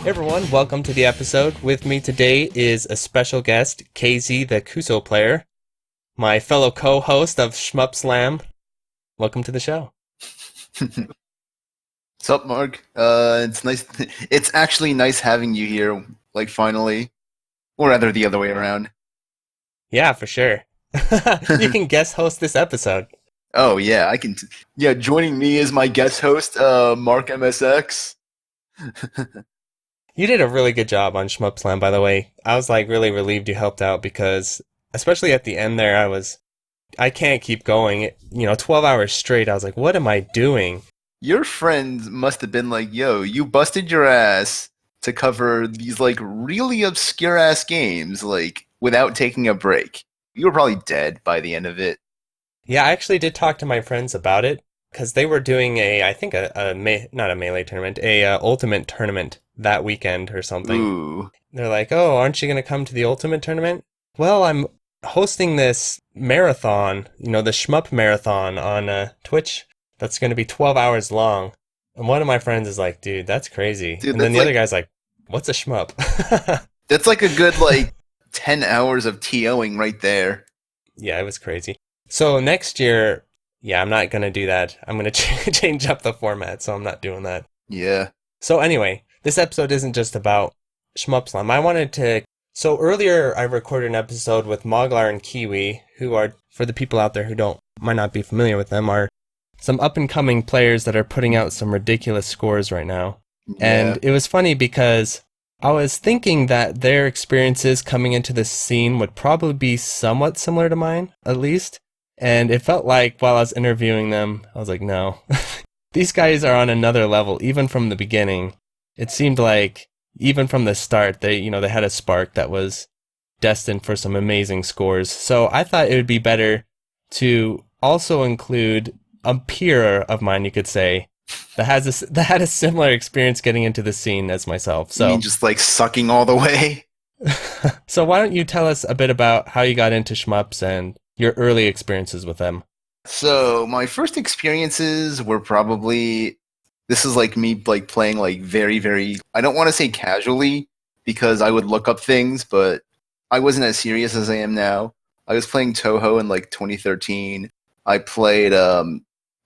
Hey everyone, welcome to the episode. With me today is a special guest, KZ the Kusoplayer, my fellow co-host of Shmup Slam. Welcome to the show. What's up, Mark? It's nice. It's actually nice having you here, like finally, or rather the other way around. Yeah, for sure. You can guest host this episode. Oh yeah, I can. Yeah, joining me as my guest host, Mark MSX. You did a really good job on Shmup Slam, by the way. I was like really relieved you helped out because, especially at the end there, I can't keep going. 12 hours straight. I was like, what am I doing? Your friends must have been like, "Yo, you busted your ass to cover these like really obscure ass games, like without taking a break." You were probably dead by the end of it. Yeah, I actually did talk to my friends about it because they were doing I think not a melee tournament, a ultimate tournament that weekend or something. Ooh, They're like, "Oh, aren't you gonna come to the ultimate tournament?" Well, I'm hosting this marathon, the Shmup marathon on Twitch. That's gonna be 12 hours long. And one of my friends is like, "Dude, that's crazy." dude, And then the other guy's like, "What's a shmup?" that's like a good like 10 hours of TOing right there. Yeah, it was crazy. So next year, yeah, I'm not gonna do that. I'm gonna change up the format, so I'm not doing that. Yeah. So anyway, this episode isn't just about Shmup Slam. I wanted to. So earlier, I recorded an episode with Moglar and Kiwi, who are, for the people out there who might not be familiar with them, are some up and coming players that are putting out some ridiculous scores right now. Yeah. And it was funny because I was thinking that their experiences coming into this scene would probably be somewhat similar to mine, at least. And it felt like while I was interviewing them, I was like, no, these guys are on another level, even from the beginning. It seemed like even from the start, they had a spark that was destined for some amazing scores. So I thought it would be better to also include a peer of mine, you could say, that had a similar experience getting into the scene as myself. You mean So, just like sucking all the way? so why don't you tell us a bit about how you got into shmups and your early experiences with them? So my first experiences were probably this is like me like playing like very, very I don't want to say casually because I would look up things, but I wasn't as serious as I am now. I was playing Toho in like 2013. I played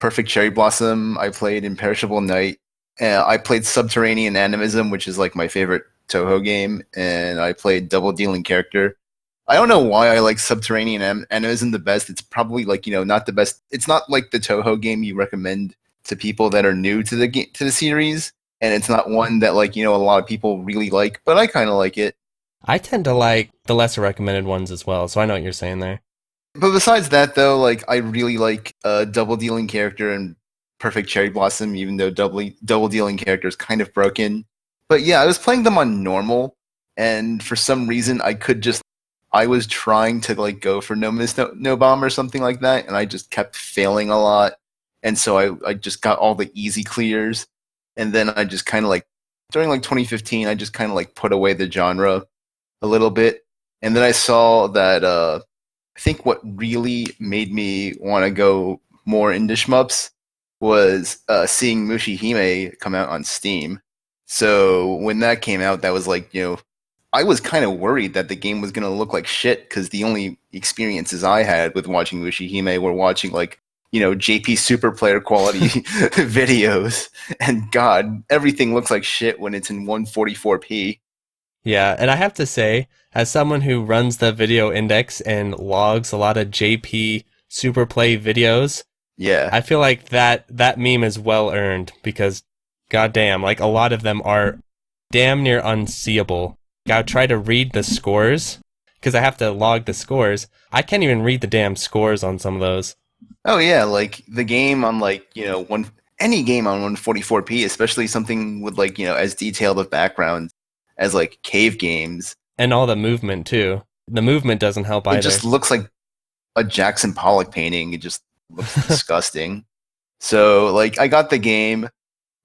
Perfect Cherry Blossom. I played Imperishable Night. I played Subterranean Animism, which is like my favorite Toho game, and I played Double Dealing Character. I don't know why I like Subterranean Animism the best. It's probably like not the best. It's not like the Toho game you recommend to people that are new to the series, and it's not one that like a lot of people really like. But I kind of like it. I tend to like the lesser recommended ones as well, so I know what you're saying there. But besides that, though, like I really like Double Dealing Character and Perfect Cherry Blossom, even though Double Dealing Character is kind of broken. But yeah, I was playing them on normal, and for some reason, I was trying to like go for no miss no bomb or something like that, and I just kept failing a lot, and so I just got all the easy clears, and then I just kind of like during like 2015, I just kind of like put away the genre a little bit, and then I saw that I think what really made me want to go more into shmups was seeing Mushi Hime come out on Steam. So when that came out, that was like I was kind of worried that the game was going to look like shit because the only experiences I had with watching Mushihime were watching like, JP Super Player quality videos. And God, everything looks like shit when it's in 144p. Yeah, and I have to say, as someone who runs the video index and logs a lot of JP Super Play videos, Yeah. I feel like that meme is well earned because goddamn, like a lot of them are damn near unseeable. Gotta try to read the scores because I have to log the scores. I can't even read the damn scores on some of those. Oh yeah, like the game on like, any game on 144p, especially something with like, as detailed of background as like cave games, And all the movement too. The movement doesn't help it either. just looks like a Jackson Pollock painting. It just looks disgusting. So like I got the game,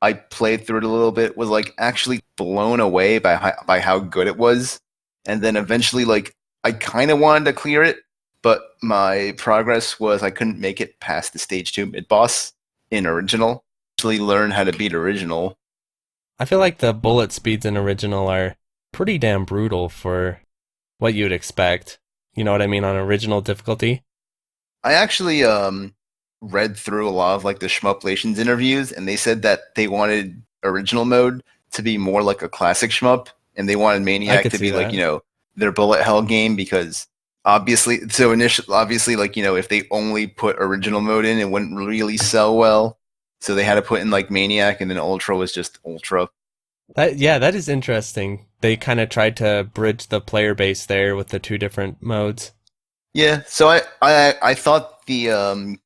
I played through it a little bit, was like actually blown away by how good it was, and then eventually like I kind of wanted to clear it, but my progress was I couldn't make it past the stage 2 mid boss in original. Actually learn how to beat original. I feel like the bullet speeds in original are pretty damn brutal for what you'd expect. You know what I mean on original difficulty? I actually read through a lot of like the Shmuplations interviews, and they said that they wanted original mode to be more like a classic shmup, and they wanted I Maniac could to see be like that. their bullet hell game because obviously like if they only put original mode in, it wouldn't really sell well. So they had to put in like Maniac, and then Ultra was just Ultra. That is interesting. They kind of tried to bridge the player base there with the two different modes. Yeah, so I thought the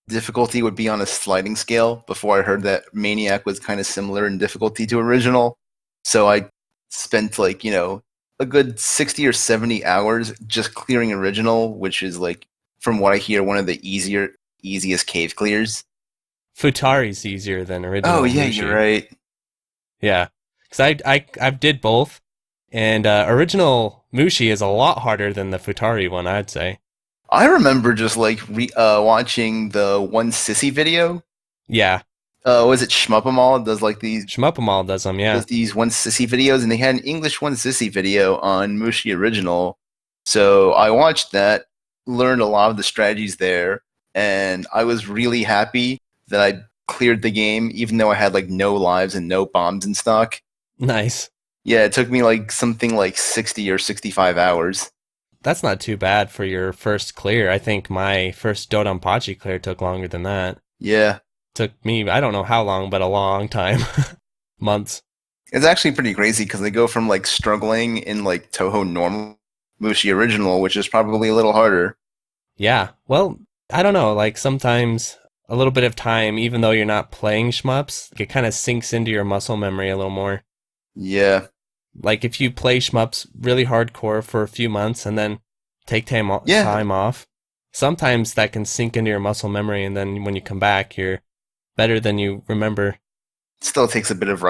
difficulty would be on a sliding scale before I heard that Maniac was kind of similar in difficulty to original. So I spent like, a good 60 or 70 hours just clearing original, which is like from what I hear one of the easiest cave clears. Futari's easier than Oh original yeah, you're Mushi. right. Yeah, because I did both, and original Mushi is a lot harder than the Futari one, I'd say. I remember just like watching the one sissy video. Yeah, Was it Shmupamal does like these Shmupamal does them. Yeah, does these one sissy videos, and they had an English one sissy video on Mushi Original. So I watched that, learned a lot of the strategies there, and I was really happy that I cleared the game, even though I had like no lives and no bombs in stock. nice. Yeah, it took me like something like 60 or 65 hours. That's not too bad for your first clear. I think my first Dodonpachi clear took longer than that. Yeah, Took me, I don't know how long, but a long time. Months. it's actually pretty crazy because they go from like struggling in like Toho normal Mushi Original, which is probably a little harder. Yeah. Well, I don't know. Like sometimes a little bit of time, even though you're not playing shmups, it kind of sinks into your muscle memory a little more. Yeah, Like if you play shmups really hardcore for a few months and then take yeah. time off, sometimes that can sink into your muscle memory, and then when you come back, you're better than you remember. Still takes a bit of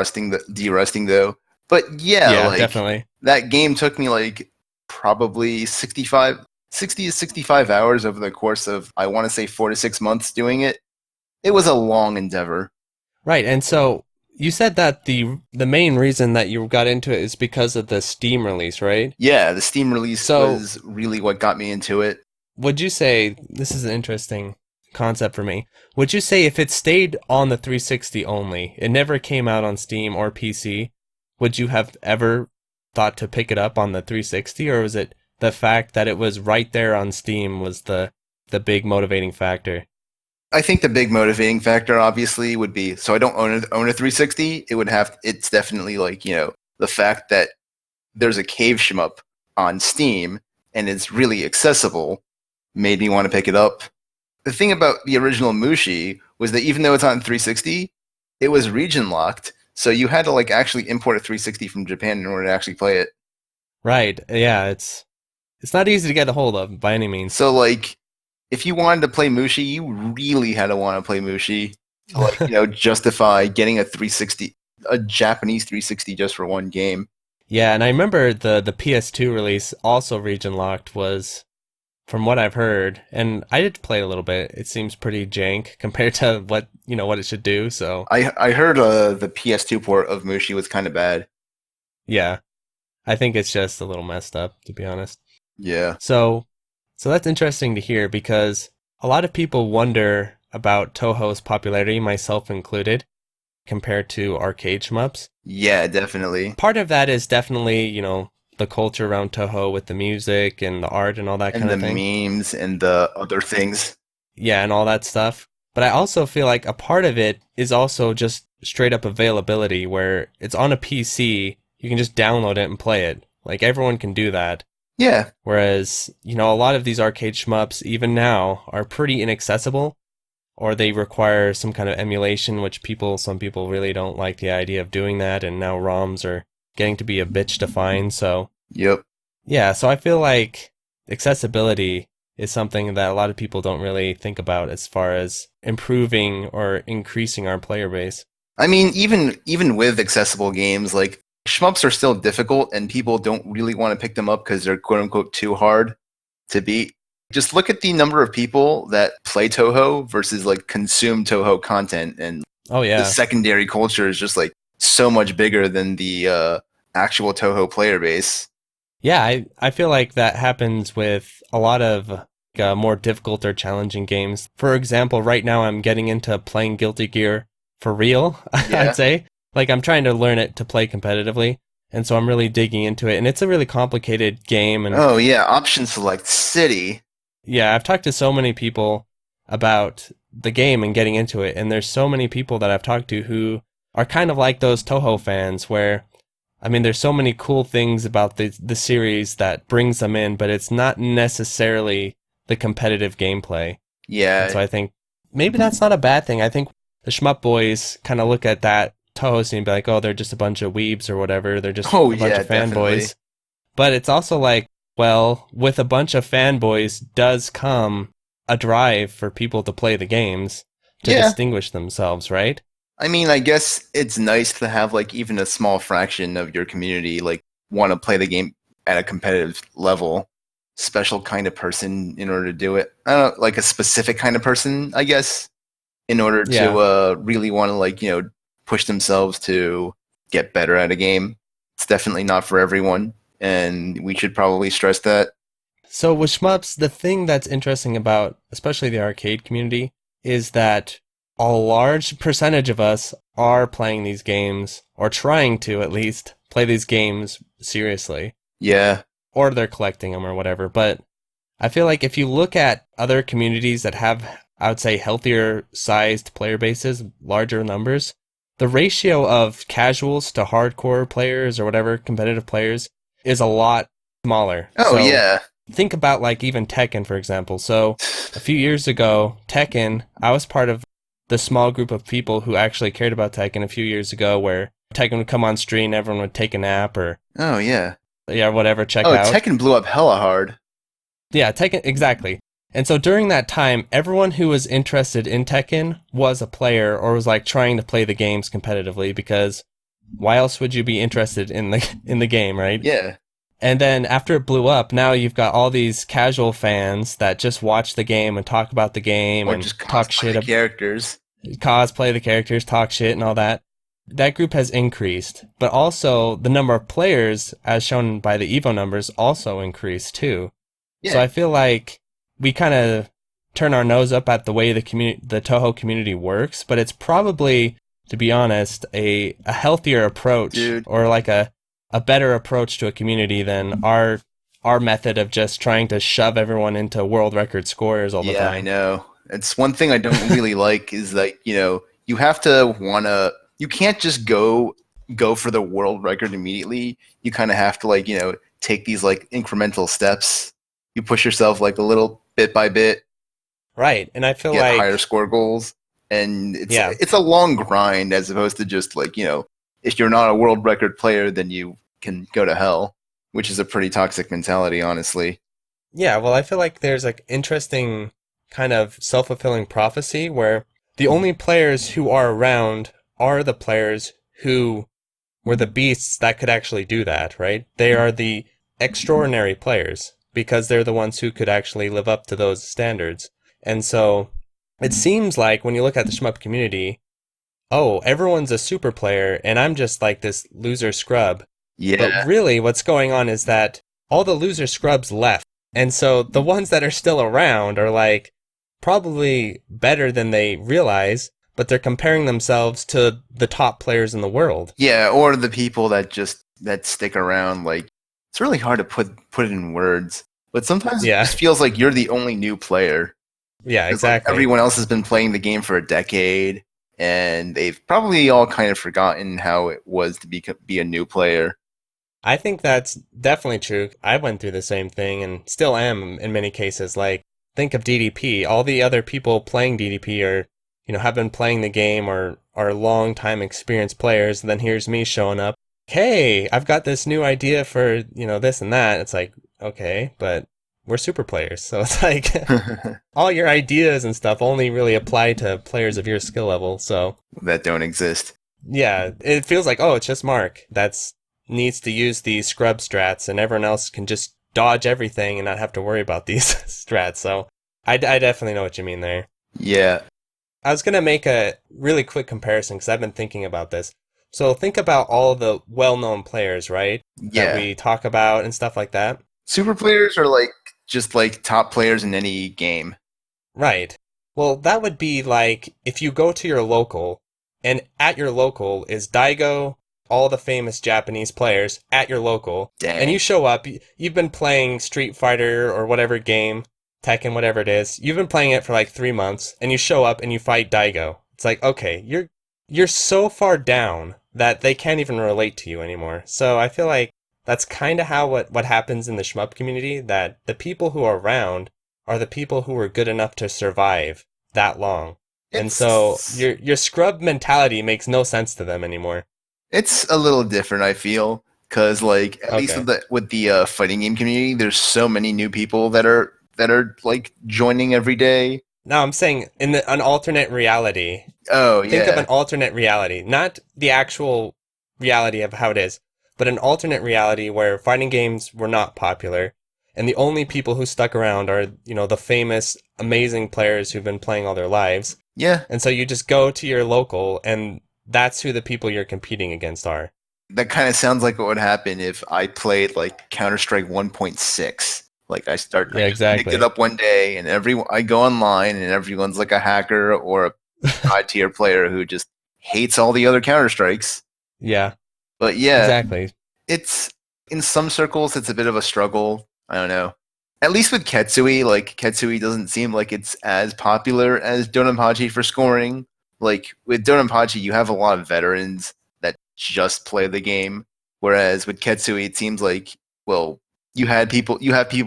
de-rusting though. But yeah, Yeah, like definitely. that game took me like probably 60 to 65 hours over the course of I want to say 4 to 6 months doing it. It was a long endeavor. Right. And so you said that the main reason that you got into it is because of the Steam release, right? Yeah, the Steam release So was really what got me into it. would you say this is an interesting concept for me? Would you say if it stayed on the 360 only, it never came out on Steam or PC, would you have ever thought to pick it up on the 360, or was it the fact that it was right there on Steam was the big motivating factor? I think the big motivating factor obviously would be so I don't own a 360. It's definitely like, the fact that there's a cave shmup on Steam and it's really accessible made me want to pick it up. The thing about the original Mushi was that even though it's on 360, it was region locked, so you had to like actually import a 360 from Japan in order to actually play it. Right. Yeah, it's not easy to get a hold of by any means. So like if you wanted to play Mushi, you really had to want to play Mushi to like, justify getting a Japanese 360 just for one game. Yeah, and I remember the PS2 release also region locked was from what I've heard, and I did play a little bit. It seems pretty jank compared to what it should do. So I heard the PS2 port of Mushi was kind of bad. yeah, I think it's just a little messed up, to be honest. Yeah. So that's interesting to hear because a lot of people wonder about Toho's popularity, myself included, compared to arcade shmups. Yeah, definitely. Part of that is definitely, the culture around Toho with the music and the art and all that And kind the of thing. memes and the other things. Yeah, and all that stuff. But I also feel like a part of it is also just straight up availability where it's on a PC, you can just download it and play it. Like everyone can do that. Yeah. Whereas, a lot of these arcade shmups, even now, are pretty inaccessible, or they require some kind of emulation, which some people really don't like the idea of doing that, and now ROMs are getting to be a bitch to find, so Yep. yeah, so I feel like accessibility is something that a lot of people don't really think about as far as improving or increasing our player base. I mean, even with accessible games, like shmups are still difficult, and people don't really want to pick them up because they're quote unquote too hard to beat. Just look at the number of people that play Toho versus like consume Toho content, and Oh the yeah. secondary culture is just like so much bigger than the actual Toho player base. Yeah, I feel like that happens with a lot of more difficult or challenging games. For example, right now I'm getting into playing Guilty Gear for real, I'd Yeah. say. Like I'm trying to learn it to play competitively, and so I'm really digging into it. And it's a really complicated game, and Oh yeah, option select city. yeah, I've talked to so many people about the game and getting into it, and there's so many people that I've talked to who are kind of like those Toho fans where I mean there's so many cool things about the series that brings them in, but it's not necessarily the competitive gameplay. And so Yeah. I think maybe that's not a bad thing. I think the Shmup boys kind of look at that Toho scene and be like, "Oh, they're just a bunch of weebs or whatever. They're just Oh a bunch yeah, of definitely. fanboys." But it's also like, well, with a bunch of fanboys does come a drive for people to play the games to Yeah. distinguish themselves, right? I mean, I guess it's nice to have like even a small fraction of your community like want to play the game at a competitive level. Special kind of person in order to do it. I don't know, like a specific kind of person, I guess, in order to Yeah. really want to like, push themselves to get better at a game. It's definitely not for everyone, and we should probably stress that. So with shmups, the thing that's interesting about especially the arcade community is that a large percentage of us are playing these games or trying to at least play these games seriously, Yeah. or they're collecting them or whatever. But I feel like if you look at other communities that have, I would say, healthier sized player bases, larger numbers, the ratio of casuals to hardcore players or whatever competitive players is a lot smaller. Oh So yeah. think about like even Tekken, for example. So a few years ago, Tekken, I was part of the small group of people who actually cared about Tekken a few years ago where Tekken would come on stream, everyone would take a nap or, Oh yeah. yeah, whatever, check Oh, out. Tekken blew up hella hard. Yeah, Tekken, exactly. And so during that time, everyone who was interested in Tekken was a player or was like trying to play the games competitively because why else would you be interested in the game, right? Yeah. And then after it blew up, now you've got all these casual fans that just watch the game and talk about the game Or and just talk cosplay shit, the characters. cosplay the characters, talk shit and all that. That group has increased, but also the number of players, as shown by the Evo numbers, also increased too. So Yeah. I feel like we kind of turn our nose up at the way the Toho community works, but it's probably, to be honest, a healthier approach Dude. or like a better approach to a community than our method of just trying to shove everyone into world record scores all the Yeah, I time. know. It's one thing I don't really like is that, you have to wanna you can't just go for the world record immediately. You kind of have to like, take these like incremental steps. You push yourself like a little bit by bit, Right. And I feel get higher like, score goals, and it's yeah, it's a long grind as opposed to just like, if you're not a world record player, then you can go to hell, which is a pretty toxic mentality, honestly. yeah, well, I feel like there's like interesting kind of self-fulfilling prophecy where the only players who are around are the players who were the beasts that could actually do that, right? They are the extraordinary players because they're the ones who could actually live up to those standards. And so it seems like when you look at the shmup community, oh, everyone's a super player and I'm just like this loser scrub. But Yeah. really, what's going on is that all the loser scrubs left. And so the ones that are still around are like probably better than they realize, but they're comparing themselves to the top players in the world. Yeah, or the people that stick around, like it's really hard to put it in words, but sometimes it Yeah, just feels like you're the only new player. yeah, Because like exactly. everyone else has been playing the game for a decade, and they've probably all kind of forgotten how it was to be a new player. I think that's definitely true. I went through the same thing and still am in many cases. Like, think of DDP. All the other people playing DDP are, have been playing the game or are long time experienced players. And then here's me showing up. Hey, I've got this new idea for, this and that. It's like, okay, but we're super players. So it's like all your ideas and stuff only really apply to players of your skill level. So That don't exist. yeah, it feels like, oh, it's just Mark that's needs to use these scrub strats, and everyone else can just dodge everything and not have to worry about these strats. So I definitely know what you mean there. Yeah. I was gonna make a really quick comparison because I've been thinking about this. So think about all the well-known players, right? That Yeah. we talk about and stuff like that. Super players are like just like top players in any game. Right. Well, that would be like if you go to your local, and at your local is Daigo, all the famous Japanese players at your local, and you Dang. show up, you've been playing Street Fighter or whatever game, Tekken, whatever it is, you've been playing it for like 3 months, and you show up and you fight Daigo. It's like, okay, you're so far down that they can't even relate to you anymore. So I feel like that's kind of how what happens in the shmup community, that the people who are around are the people who were good enough to survive that long. And so It's your scrub mentality makes no sense to them anymore. it's a little different, I feel, because like at least Okay. with the fighting game community, there's so many new people that are like joining every day. Now I'm saying in an alternate reality, Oh think of an yeah, alternate reality, not the actual reality of how it is, but an alternate reality where fighting games were not popular, and the only people who stuck around are, the famous, amazing players who've been playing all their lives. yeah. And so you just go to your local, and that's who the people you're competing against are. That kind of sounds like what would happen if I played like Counter Strike 1.6. Like I Yeah, just picked it exactly. up one day, and I go online, and everyone's like a hacker or a high tier player who just hates all the other Counter Strikes. Yeah, But yeah, exactly. it's in some circles it's a bit of a struggle. I don't know. At least with Ketsui, like Ketsui doesn't seem like it's as popular as Dodonpachi for scoring. Like with Dodonpachi, you have a lot of veterans that just play the game, whereas with Ketsui, it seems like well, you have people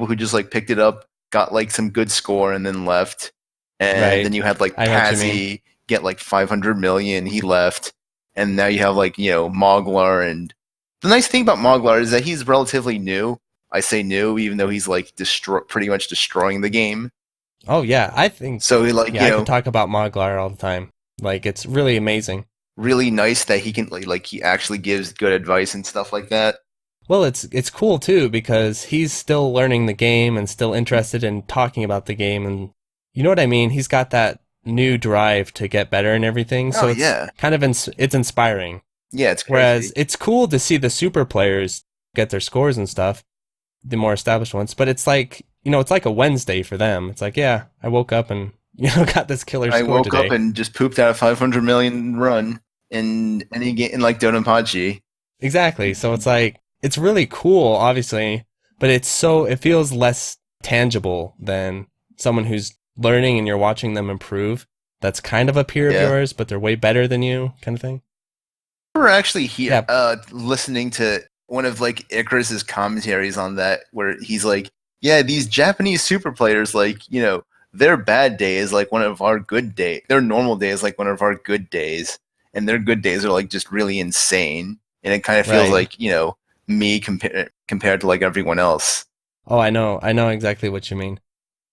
who just like picked it up, got like some good score, and then left, and Right. then you had like I know what you mean. Pazzi get like 500 million, he left, and now you have like Moglar, and the nice thing about Moglar is that he's relatively new. I say new, even though he's like pretty much destroying the game. Oh yeah, I think So he like yeah, I could talk about Moglar all the time. Like it's really amazing. really nice that he can like he actually gives good advice and stuff like that. Well, it's cool too because he's still learning the game and still interested in talking about the game, and you know what I mean? He's got that new drive to get better and everything, Oh so it's yeah, kind of it's inspiring. yeah, it's Whereas crazy. it's cool to see the super players get their scores and stuff, the more established ones, but it's like, it's like a Wednesday for them. It's like, yeah, I woke up and got this killer I score woke up today. and just pooped out a 500 million run in any game in like Dodonpachi. Exactly. So it's like it's really cool, obviously, but it feels less tangible than someone who's learning and you're watching them improve. That's kind of a peer of Yeah. yours, but they're way better than you, kind of thing. We were actually here Yeah. listening to one of like Icarus's commentaries on that where he's like, yeah, these Japanese super players, like, their bad day is like one of our good days. Their normal day is like one of our good days. And their good days are like just really insane. And it kind of feels Right. like, me compared to like everyone else. Oh, I know exactly what you mean.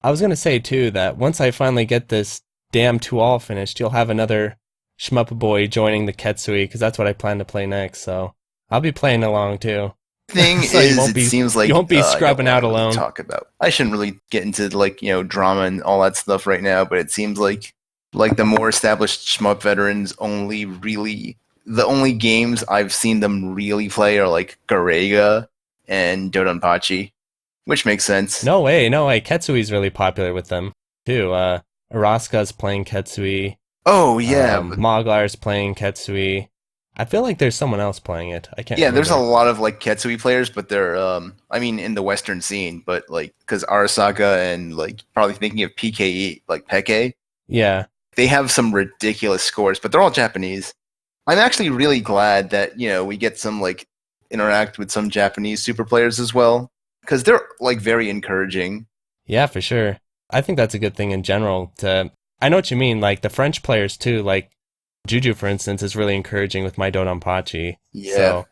I was gonna say too that once I finally get this damn 2-all finished, you'll have another shmup boy joining the Ketsui because that's what I plan to play next. So I'll be playing along too. Thing So is, it seems you like won't be I don't scrubbing want out to really alone. talk about. I shouldn't really get into like drama and all that stuff right now, but it seems like the more established shmup veterans only really the only games I've seen them really play are like Garega and Dodonpachi, which makes sense. No way, no way. Ketsui's really popular with them too. Araska's playing Ketsui. Oh yeah, but Moglar's playing Ketsui. I feel like there's someone else playing it. I can't yeah, there's a remember. lot of like Ketsui players, but they're I mean in the Western scene, but like because Arasaka and like probably thinking of PKE like Peke, Yeah. they have some ridiculous scores, but they're all Japanese. I'm actually really glad that we get some like interact with some Japanese super players as well because they're like very encouraging. Yeah, for sure. I think that's a good thing in general to I know what you mean, like the French players too, like Juju for instance is really encouraging with my Dodonpachi. Yeah, So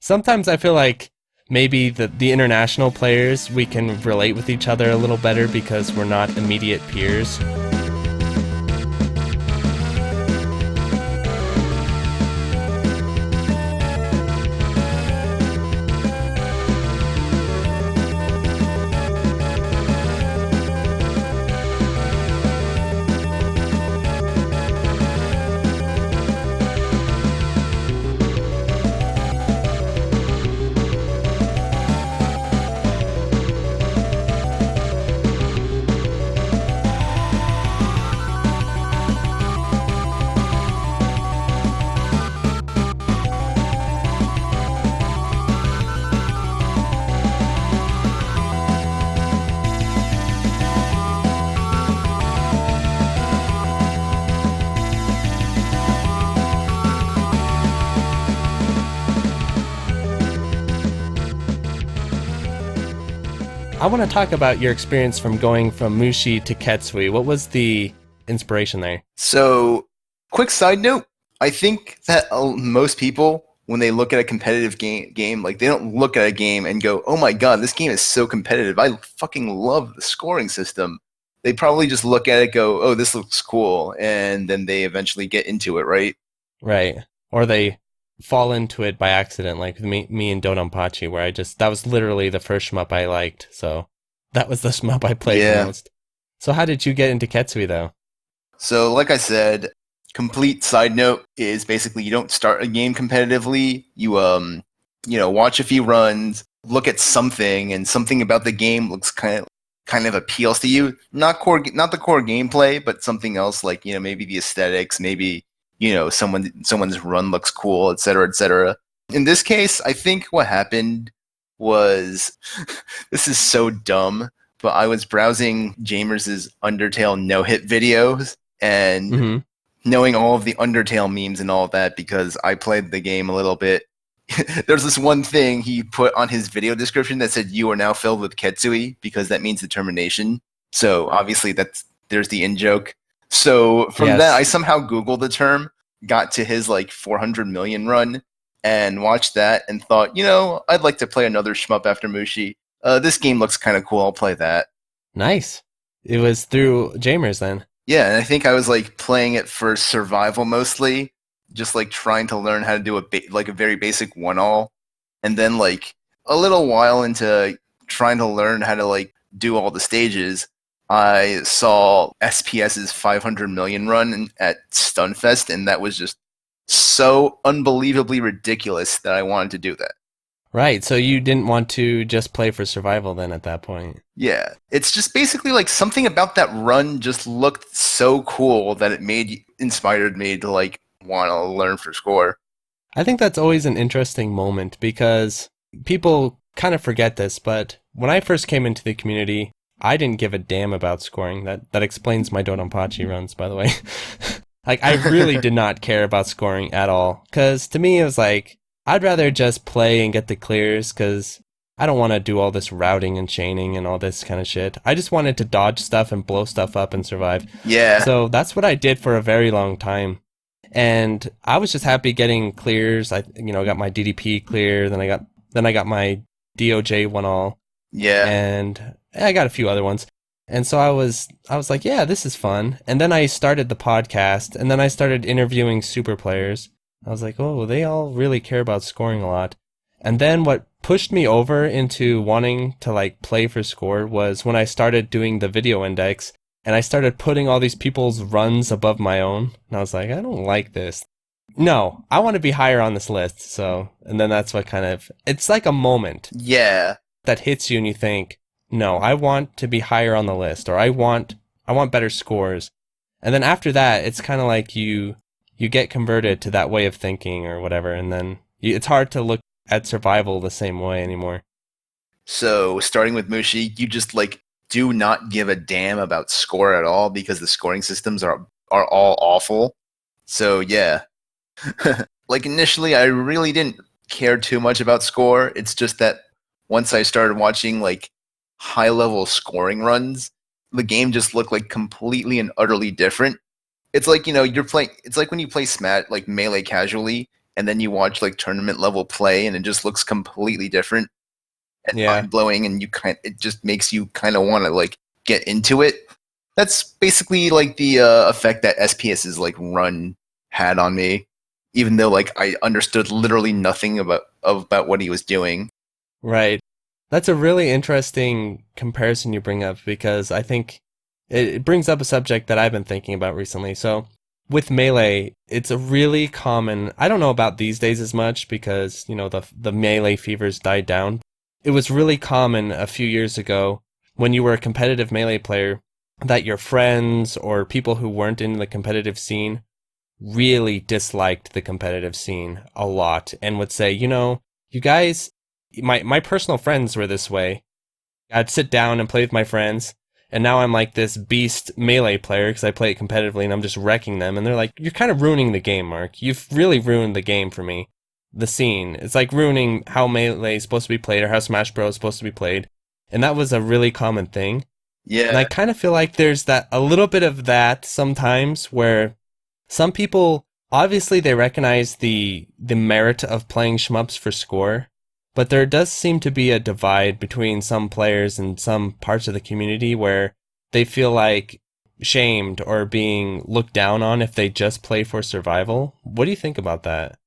sometimes I feel like maybe the international players we can relate with each other a little better because we're not immediate peers. I want to talk about your experience from going from Mushi to Ketsui. What was the inspiration there? So, quick side note, I think that most people, when they look at a competitive game, like they don't look at a game and go, "Oh my god, this game is so competitive. I fucking love the scoring system." They probably just look at it, go, "Oh, this looks cool," and then they eventually get into it, right? Right. Or they fall into it by accident, like me and Dodonpachi, where that was literally the first shmup I liked, so that was the shmup I played the Yeah. most. So how did you get into Ketsui, though? So, like I said, complete side note is basically you don't start a game competitively. You watch a few runs, look at something, and something about the game looks kind of appeals to you. Not the core gameplay, but something else like maybe the aesthetics, maybe someone's run looks cool, etc., etc. In this case, I think what happened was this is so dumb, but I was browsing Jamers' Undertale no-hit videos and Mm-hmm. knowing all of the Undertale memes and all of that because I played the game a little bit. There's this one thing he put on his video description that said, "You are now filled with Ketsui," because that means determination. So obviously there's the in-joke. So from that, Yes. I somehow Googled the term, got to his like 400 million run, and watched that and thought, I'd like to play another shmup after Mushi. This game looks kind of cool. I'll play that. Nice. It was through Jamers then. Yeah, and I think I was like playing it for survival mostly, just like trying to learn how to do a very basic one all, and then like a little while into trying to learn how to like do all the stages, I saw SPS's 500 million run at Stunfest, and that was just so unbelievably ridiculous that I wanted to do that. Right, so you didn't want to just play for survival then at that point. Yeah, it's just basically like something about that run just looked so cool that it inspired me to like want to learn for score. I think that's always an interesting moment because people kind of forget this, but when I first came into the community, I didn't give a damn about scoring. That explains my Dodonpachi runs, by the way. Like, I really did not care about scoring at all, because to me it was like, I'd rather just play and get the clears, because I don't want to do all this routing and chaining and all this kind of shit. I just wanted to dodge stuff and blow stuff up and survive. Yeah. So that's what I did for a very long time. And I was just happy getting clears. I got my DDP clear, then I got my DOJ one all. Yeah. And I got a few other ones. And so I was like, yeah, this is fun. And then I started the podcast, and then I started interviewing super players. I was like, oh, they all really care about scoring a lot. And then what pushed me over into wanting to like play for score was when I started doing the video index, and I started putting all these people's runs above my own. And I was like, I don't like this. No, I want to be higher on this list. So, and then that's what it's like a moment. Yeah. That hits you and you think, no, I want to be higher on the list, or I want better scores. And then after that, it's kind of like you get converted to that way of thinking or whatever, and then it's hard to look at survival the same way anymore. So starting with Mushi, you just like do not give a damn about score at all because the scoring systems are all awful. So yeah. Like initially I really didn't care too much about score. It's just that once I started watching like high level scoring runs, the game just looked like completely and utterly different. It's like, it's like when you play Smash like Melee casually and then you watch like tournament level play and it just looks completely different and mind blowing, and it just makes you kind of want to like get into it. That's basically like the effect that SPS's like run had on me, even though like I understood literally nothing about what he was doing. Right. That's a really interesting comparison you bring up, because I think it brings up a subject that I've been thinking about recently. So with Melee, it's a really common, I don't know about these days as much because, the Melee fever's died down. It was really common a few years ago when you were a competitive Melee player that your friends or people who weren't in the competitive scene really disliked the competitive scene a lot and would say, you guys, my personal friends were this way. I'd sit down and play with my friends, and now I'm like this beast Melee player because I play it competitively and I'm just wrecking them. And they're like, you're kind of ruining the game, Mark. You've really ruined the game for me. The scene. It's like ruining how Melee is supposed to be played or how Smash Bros. Is supposed to be played. And that was a really common thing. And I Yeah. kind of feel like there's that a little bit of that sometimes where some people obviously they recognize the merit of playing shmups for score, but there does seem to be a divide between some players and some parts of the community where they feel like shamed or being looked down on if they just play for survival. What do you think about that?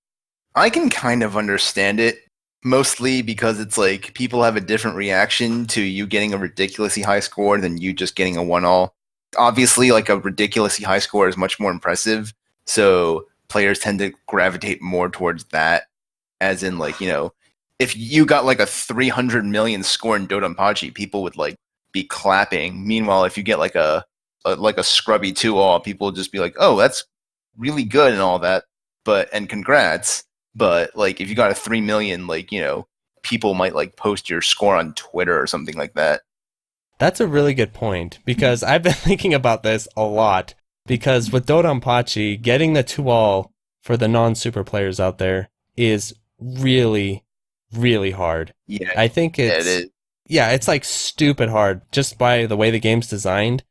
I can kind of understand it, mostly because it's like people have a different reaction to you getting a ridiculously high score than you just getting a 1-all. Obviously, like a ridiculously high score is much more impressive, so players tend to gravitate more towards that. As in, like, if you got like a 300 million score in Dodonpachi, people would like be clapping. Meanwhile, if you get like a scrubby 2-all, people would just be like, "Oh, that's really good" and all that. And congrats. But like if you got a 3 million, like, people might like post your score on Twitter or something like that. That's a really good point because I've been thinking about this a lot because with Dodonpachi, getting the 2-all for the non-super players out there is really, really hard. Yeah, I think yeah, it is. yeah, it's like stupid hard just by the way the game's designed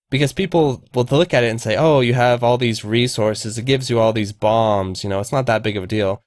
because people will look at it and say, oh, you have all these resources, it gives you all these bombs, it's not that big of a deal.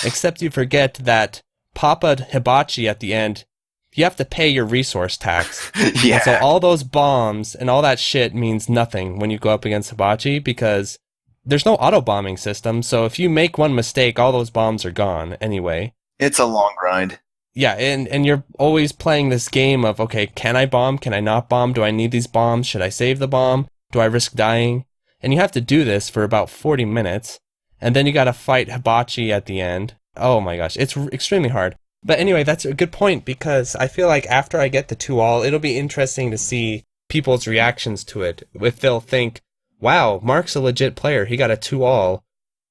Except you forget that Papa Hibachi at the end, you have to pay your resource tax. And so Yeah. all those bombs and all that shit means nothing when you go up against Hibachi because there's no auto bombing system. So if you make one mistake, all those bombs are gone anyway. It's a long grind. Yeah, and you're always playing this game of, okay, can I bomb? Can I not bomb? Do I need these bombs? Should I save the bomb? Do I risk dying? And you have to do this for about 40 minutes. And then you gotta fight Hibachi at the end. Oh my gosh, it's extremely hard. But anyway, that's a good point because I feel like after I get the 2-all, it'll be interesting to see people's reactions to it. If they'll think, wow, Mark's a legit player, he got a 2-all.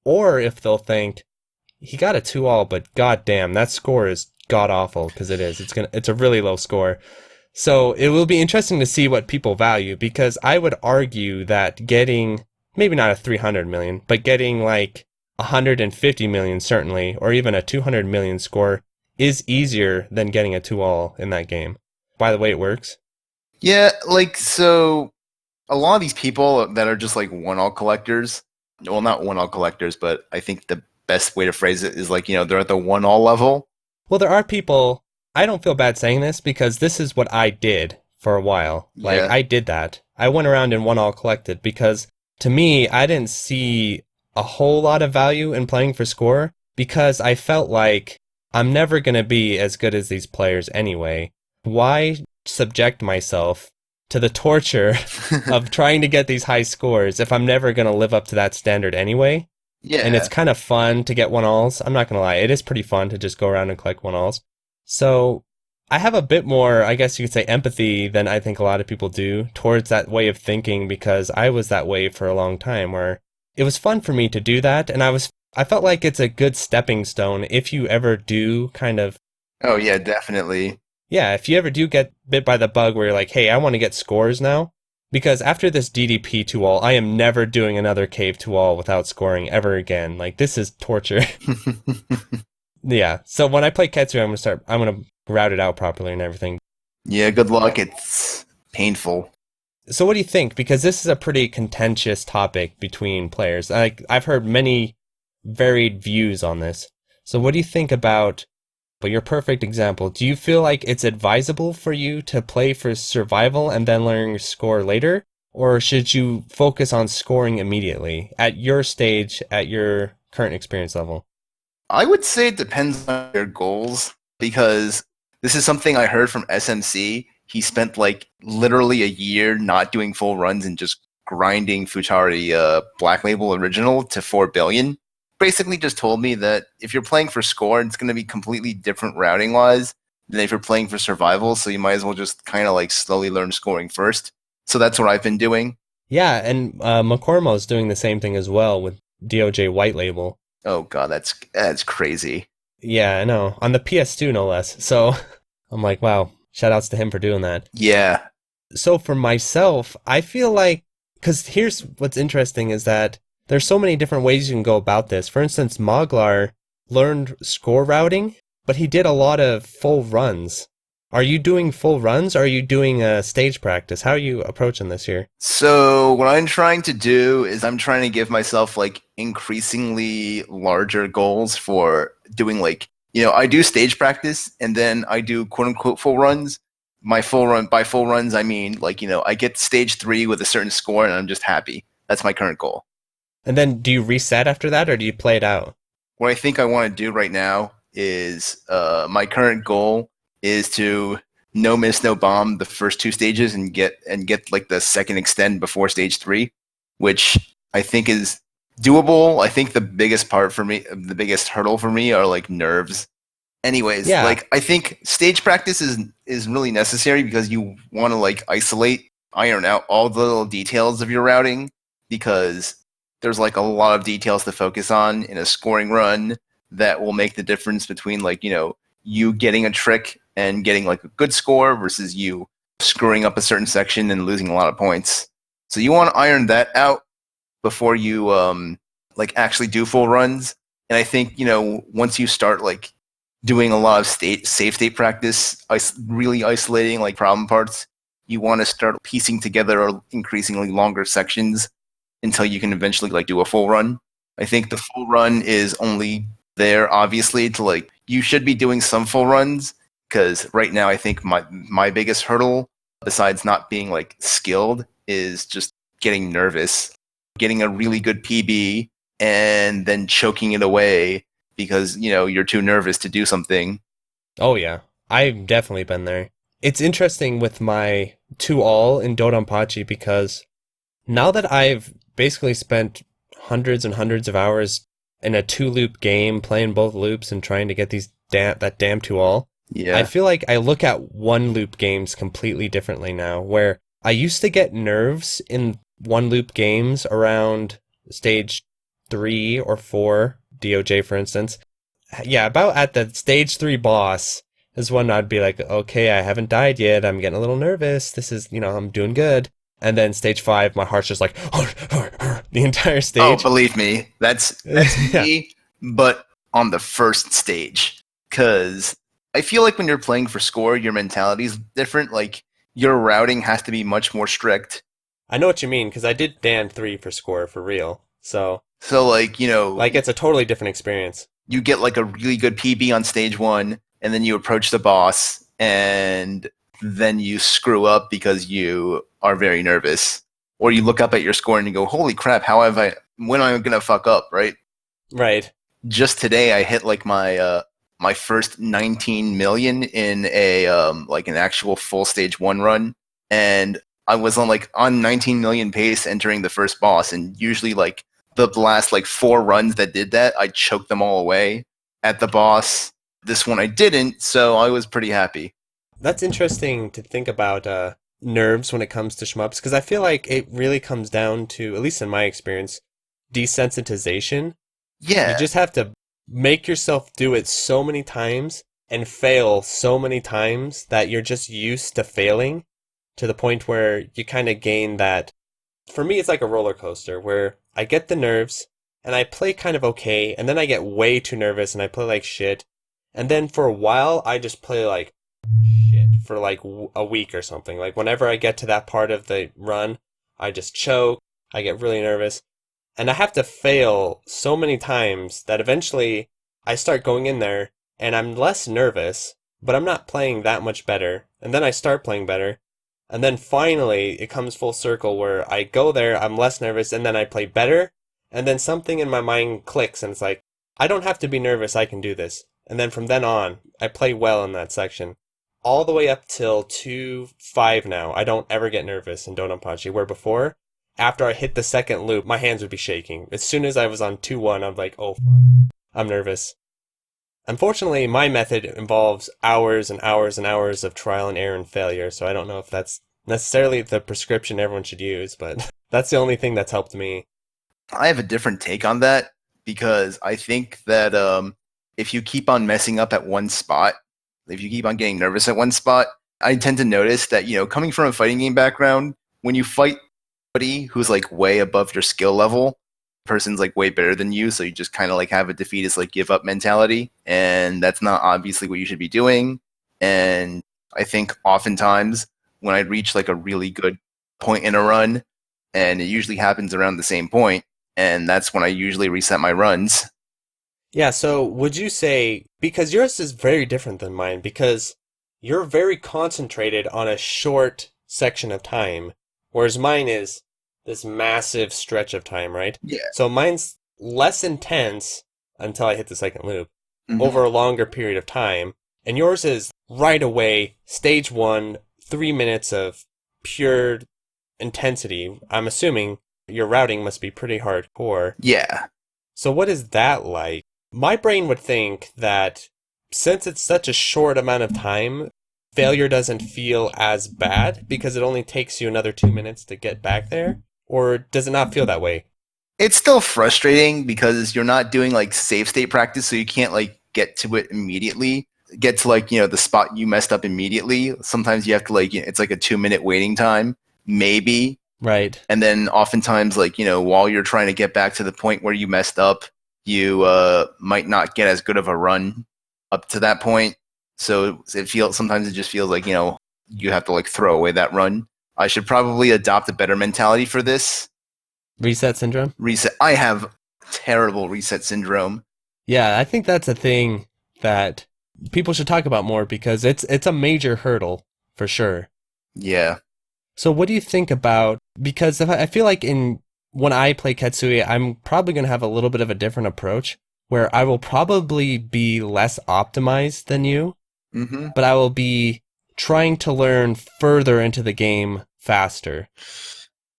Or if they'll think, he got a 2-all, but goddamn, that score is god awful because it is. It's a really low score. So it will be interesting to see what people value because I would argue that getting maybe not a 300 million, but getting like 150 million certainly, or even a 200 million score is easier than getting a 2-all in that game. By the way it works. Yeah, like, so a lot of these people that are just like 1-all collectors, well, not 1-all collectors, but I think the best way to phrase it is like, they're at the 1-all level. Well, there are people, I don't feel bad saying this because this is what I did for a while. Like, Yeah. I did that. I went around and 1-all collected because to me, I didn't see a whole lot of value in playing for score because I felt like I'm never going to be as good as these players anyway. Why subject myself to the torture of trying to get these high scores if I'm never going to live up to that standard anyway? Yeah. And it's kind of fun to get 1-alls. I'm not going to lie. It is pretty fun to just go around and collect 1-alls. So I have a bit more, I guess you could say, empathy than I think a lot of people do towards that way of thinking because I was that way for a long time where it was fun for me to do that. And I felt like it's a good stepping stone if you ever do kind of, Oh, yeah, definitely. yeah, if you ever do get bit by the bug where you're like, hey, I want to get scores now. Because after this DDP 2-all, I am never doing another cave 2-all without scoring ever again. Like, this is torture. Yeah, so when I play Ketsui, I'm gonna route it out properly and everything. Yeah, good luck. It's painful. So what do you think? Because this is a pretty contentious topic between players. I've heard many varied views on this. So what do you think about, well, your perfect example, do you feel like it's advisable for you to play for survival and then learn your score later? Or should you focus on scoring immediately at your stage, at your current experience level? I would say it depends on your goals because this is something I heard from SMC. He spent like literally a year not doing full runs and just grinding Futari Black Label Original to 4 billion. Basically just told me that if you're playing for score, it's going to be completely different routing wise than if you're playing for survival. So you might as well just kind of like slowly learn scoring first. So that's what I've been doing. Yeah, and McCormo's doing the same thing as well with DOJ White Label. Oh god, that's crazy. Yeah, I know. On the PS2, no less. So I'm like, wow, shout outs to him for doing that. Yeah. So for myself, I feel like, because here's what's interesting is that there's so many different ways you can go about this. For instance, Moglar learned score routing, but he did a lot of full runs. Are you doing full runs or are you doing stage practice? How are you approaching this year? So what I'm trying to do is I'm trying to give myself like increasingly larger goals for doing like, I do stage practice and then I do quote unquote full runs. By full runs I mean like, I get stage 3 with a certain score and I'm just happy. That's my current goal. And then do you reset after that or do you play it out? What I think I want to do right now is my current goal is to no miss no bomb the first 2 stages and get like the second extend before stage 3, which I think is doable. I think the biggest part for me, the biggest hurdle for me, are like nerves. Anyways, Yeah. like I think stage practice is really necessary because you want to like iron out all the little details of your routing, because there's like a lot of details to focus on in a scoring run that will make the difference between like, you getting a trick and getting like a good score versus you screwing up a certain section and losing a lot of points. So you want to iron that out before you like actually do full runs. And I think, once you start like doing a lot of safe state practice, really isolating like problem parts, you want to start piecing together increasingly longer sections until you can eventually like do a full run. I think the full run is only there obviously to like, you should be doing some full runs, because right now I think my biggest hurdle besides not being like skilled is just getting nervous, getting a really good PB and then choking it away because you're too nervous to do something. Oh yeah. I've definitely been there. It's interesting with my 2-all in Dodonpachi because now that I've basically spent hundreds and hundreds of hours in a 2-loop game playing both loops and trying to get that damn 2-all, I Yeah. feel like I look at 1-loop games completely differently now, where I used to get nerves in 1-loop games around stage 3 or 4, DOJ for instance. Yeah, about at the stage 3 boss is when I'd be like, okay, I haven't died yet. I'm getting a little nervous. This is, I'm doing good. And then stage 5, my heart's just like the entire Oh, stage. believe me, that's Yeah. me, but on the first stage. Because I feel like when you're playing for score, your mentality is different. Like, your routing has to be much more strict. I know what you mean because I did Dan 3 for score for real. So, So, like, like, it's a totally different experience. you get like a really good PB on stage 1, and then you approach the boss, and then you screw up because you are very nervous. Or you look up at your score and you go, holy crap, when am I going to fuck up, right? Right. Just today I hit like my first 19 million in a like an actual full stage 1 run, and I was on 19 million pace entering the first boss, and usually like the last like 4 runs that did that, I choked them all away at the boss. This one I didn't, so I was pretty happy. That's interesting to think about nerves when it comes to shmups because I feel like it really comes down to, at least in my experience, desensitization. You Yeah. just have to make yourself do it so many times and fail so many times that you're just used to failing to the point where you kind of gain that. For me, it's like a roller coaster where I get the nerves and I play kind of okay, and then I get way too nervous and I play like shit. And then for a while, I just play like shit for like a week or something. Like whenever I get to that part of the run, I just choke, I get really nervous, and I have to fail so many times that eventually I start going in there and I'm less nervous, but I'm not playing that much better. And then I start playing better. And then finally it comes full circle where I go there, I'm less nervous, and then I play better. And then something in my mind clicks and it's like, I don't have to be nervous, I can do this. And then from then on, I play well in that section. All the way up till 2-5 now, I don't ever get nervous in Dodonpachi, where before, after I hit the second loop, my hands would be shaking. As soon as I was on 2-1, I'm like, oh fuck, I'm nervous. Unfortunately, my method involves hours and hours and hours of trial and error and failure, so I don't know if that's necessarily the prescription everyone should use, but that's the only thing that's helped me. I have a different take on that, because I think that if you keep on messing up at one spot, if you keep on getting nervous at one spot, I tend to notice that, coming from a fighting game background, when you fight somebody who's like way above your skill level, person's like way better than you, so you just kind of like have a defeatist like give up mentality, and that's not obviously what you should be doing. And I think oftentimes when I reach like a really good point in a run, and it usually happens around the same point, and that's when I usually reset my runs. Yeah, so would you say, because yours is very different than mine, because you're very concentrated on a short section of time, whereas mine is this massive stretch of time, right? Yeah. So mine's less intense until I hit the second loop Hmm. over a longer period of time, and yours is right away, stage one, 3 minutes of pure intensity. I'm assuming your routing must be pretty hardcore. Yeah. So what is that like? My brain would think that since it's such a short amount of time, failure doesn't feel as bad because it only takes you another 2 minutes to get back there. Or does it not feel that way? It's still frustrating because you're not doing like save state practice, so you can't like get to it immediately. Get to like, the spot you messed up immediately. Sometimes you have to like, it's like a 2 minute waiting time, maybe. Right. And then oftentimes, like, while you're trying to get back to the point where you messed up, you might not get as good of a run up to that point. So sometimes it just feels like, you have to like throw away that run. I should probably adopt a better mentality for this. Reset syndrome? Reset. I have terrible reset syndrome. Yeah, I think that's a thing that people should talk about more because it's a major hurdle for sure. Yeah. So what do you think about, because I feel like when I play Ketsui, I'm probably going to have a little bit of a different approach where I will probably be less optimized than you, Mm-hmm. but I will be trying to learn further into the game faster.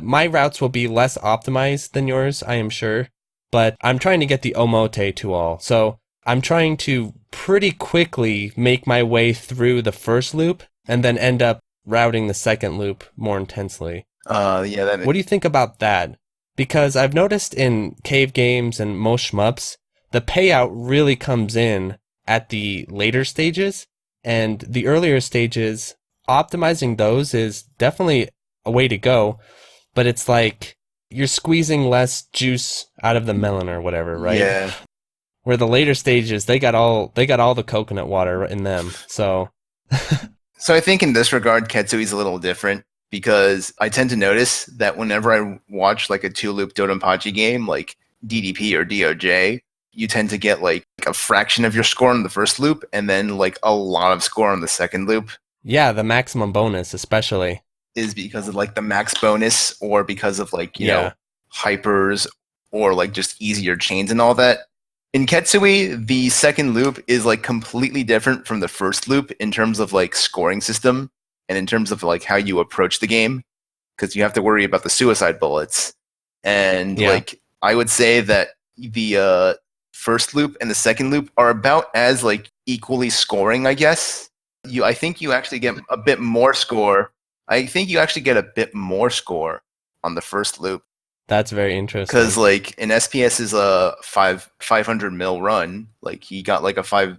My routes will be less optimized than yours, I am sure, but I'm trying to get the Omote to all. So I'm trying to pretty quickly make my way through the first loop and then end up routing the second loop more intensely. Yeah, What do you think about that? Because I've noticed in cave games and most shmups, the payout really comes in at the later stages, and the earlier stages, optimizing those is definitely a way to go, but it's like you're squeezing less juice out of the melon or whatever, right? yeah. Where the later stages, they got all the coconut water in them. So So I think in this regard, Ketsui's a little different because I tend to notice that whenever I watch like a two-loop Dodonpachi game, like DDP or DOJ, you tend to get like a fraction of your score on the first loop and then like a lot of score on the second loop. yeah, the maximum bonus especially. Is because of like the max bonus or because of like, Yeah. hypers or like just easier chains and all that. In Ketsui, the second loop is like completely different from the first loop in terms of like scoring system and in terms of like how you approach the game because you have to worry about the suicide bullets. And Yeah. like I would say that the first loop and the second loop are about as like equally scoring, I guess. I think you actually get a bit more score. I think you actually get a bit more score on the first loop That's very interesting. because like in SPS is a 500 mil run. Like he got like a 5,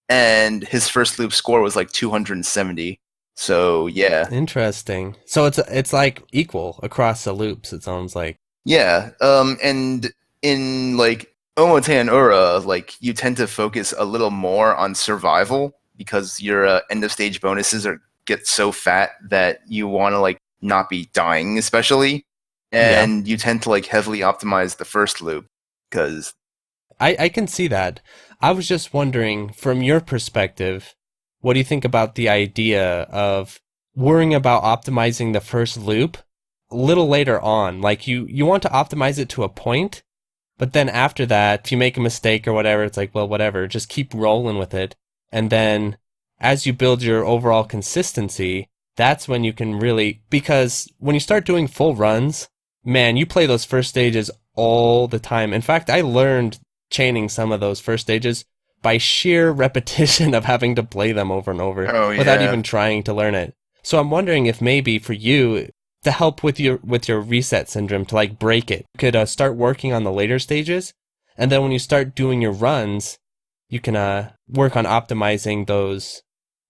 and his first loop score was like 270. So yeah, Interesting. So it's like equal across the loops, it sounds like. yeah. And in like Omote and Ura, like you tend to focus a little more on survival because your end of stage bonuses get so fat that you want to like not be dying, especially, and you tend to like heavily optimize the first loop because I can see that. I was just wondering, from your perspective, what do you think about the idea of worrying about optimizing the first loop a little later on? Like you want to optimize it to a point, but then after that, if you make a mistake or whatever, it's like, well, whatever, just keep rolling with it. And then as you build your overall consistency, that's when you can really, because when you start doing full runs, man, you play those first stages all the time. In fact, I learned chaining some of those first stages by sheer repetition of having to play them over and over without even trying to learn it. So I'm wondering if maybe for you to help with your reset syndrome, to like break it, you could start working on the later stages, and then when you start doing your runs, you can work on optimizing those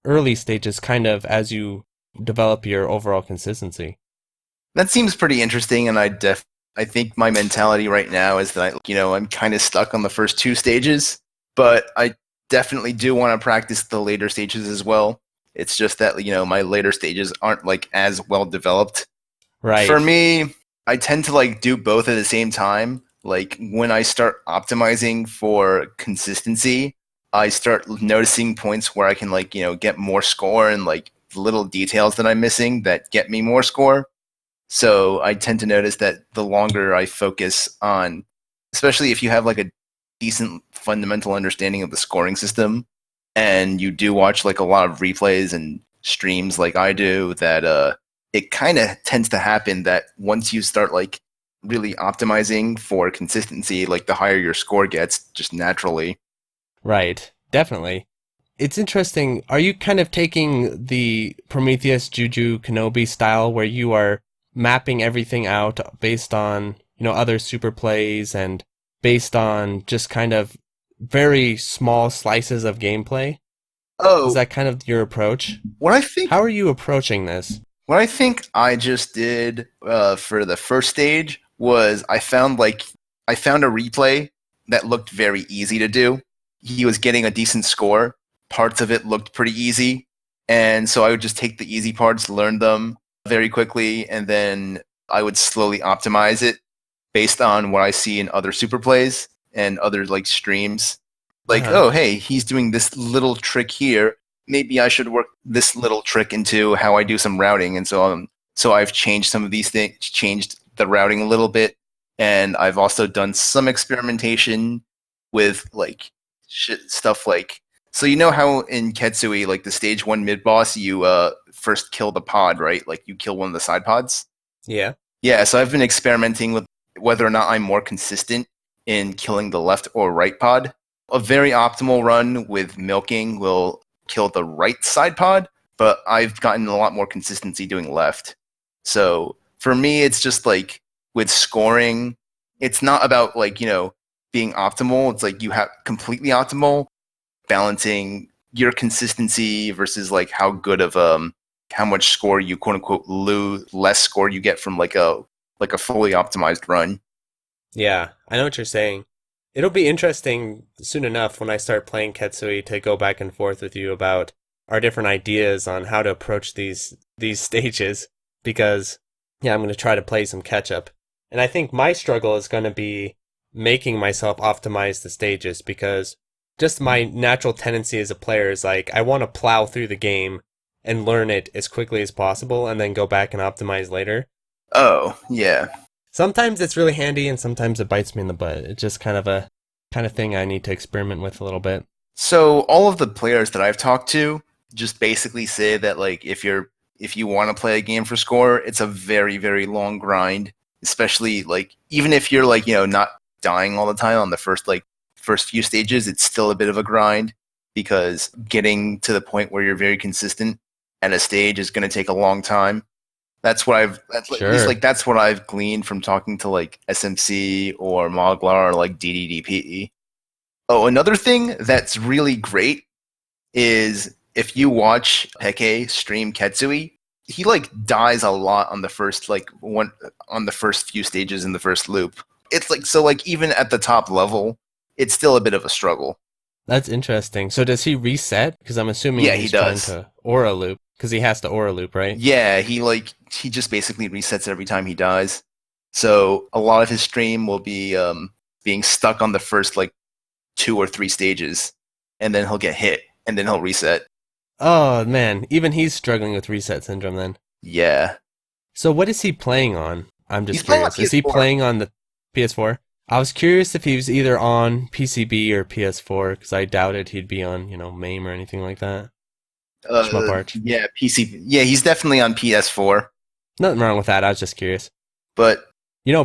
early stages kind of as you develop your overall consistency. that seems pretty interesting. And I think my mentality right now is that I'm kind of stuck on the first two stages, but I definitely do want to practice the later stages as well. It's just that, my later stages aren't like as well developed. For Right. me, I tend to like do both at the same time. Like when I start optimizing for consistency, I start noticing points where I can like, get more score and like little details that I'm missing that get me more score. So I tend to notice that the longer I focus on, especially if you have like a decent fundamental understanding of the scoring system and you do watch like a lot of replays and streams like I do, that it kind of tends to happen that once you start like really optimizing for consistency, like the higher your score gets just naturally. Right. Definitely. It's interesting. Are you kind of taking the Prometheus Juju Kenobi style where you are mapping everything out based on, other super plays and based on just kind of very small slices of gameplay? Is Oh, that kind of your approach? what I think How are you approaching this? what I think I just did for the first stage was I found a replay that looked very easy to do. He was getting a decent score. Parts of it looked pretty easy, and so I would just take the easy parts, learn them very quickly, and then I would slowly optimize it based on what I see in other super plays and other like streams. Like, Uh-huh. oh hey, he's doing this little trick here, maybe I should work this little trick into how I do some routing. And so I've changed some of these things, changed the routing a little bit, and I've also done some experimentation with like stuff like, so how in Ketsui, like the stage 1 mid boss, you first kill the pod, right? Like you kill one of the side pods. Yeah. Yeah, so I've been experimenting with whether or not I'm more consistent in killing the left or right pod. A very optimal run with milking will kill the right side pod, but I've gotten a lot more consistency doing left. So for me, it's just like with scoring, it's not about like, being optimal. It's like you have completely optimal, balancing your consistency versus like how good of how much score you quote unquote lose, less score you get from like a fully optimized run. Yeah, I know what you're saying. It'll be interesting soon enough when I start playing Ketsui to go back and forth with you about our different ideas on how to approach these stages because yeah, I'm going to try to play some catch up. And I think my struggle is going to be making myself optimize the stages because just my natural tendency as a player is like I want to plow through the game and learn it as quickly as possible and then go back and optimize later. Oh yeah. Sometimes it's really handy and sometimes it bites me in the butt. It's just kind of a kind of thing I need to experiment with a little bit. So all of the players that I've talked to just basically say that like if you want to play a game for score, it's a very very long grind. Especially like even if you're like not dying all the time on the first few stages, it's still a bit of a grind because getting to the point where you're very consistent at a stage is going to take a long time. That's at least Sure. like that's what I've gleaned from talking to like SMC or Moglar or like DDDPE. Oh, another thing that's really great is if you watch Peke stream Ketsui, he like dies a lot on the first like one on the first few stages in the first loop. It's like so like even at the top level, it's still a bit of a struggle. That's interesting. So does he reset? Because I'm assuming Yeah, he he's trying does. to aura loop because he has to aura loop, right? Yeah, he just basically resets every time he dies. So a lot of his stream will be being stuck on the first like 2 or 3 stages, and then he'll get hit, and then he'll reset. Oh man, even he's struggling with reset syndrome then. Yeah, So what is he playing on? I'm he's just playing on curious. Is he PS4. playing on the PS4? I was curious if he was either on PCB or PS4 because I doubted he'd be on, MAME or anything like that. Shmup Arch. Yeah, PC. Yeah, he's definitely on PS4. Nothing wrong with that. I was just curious. But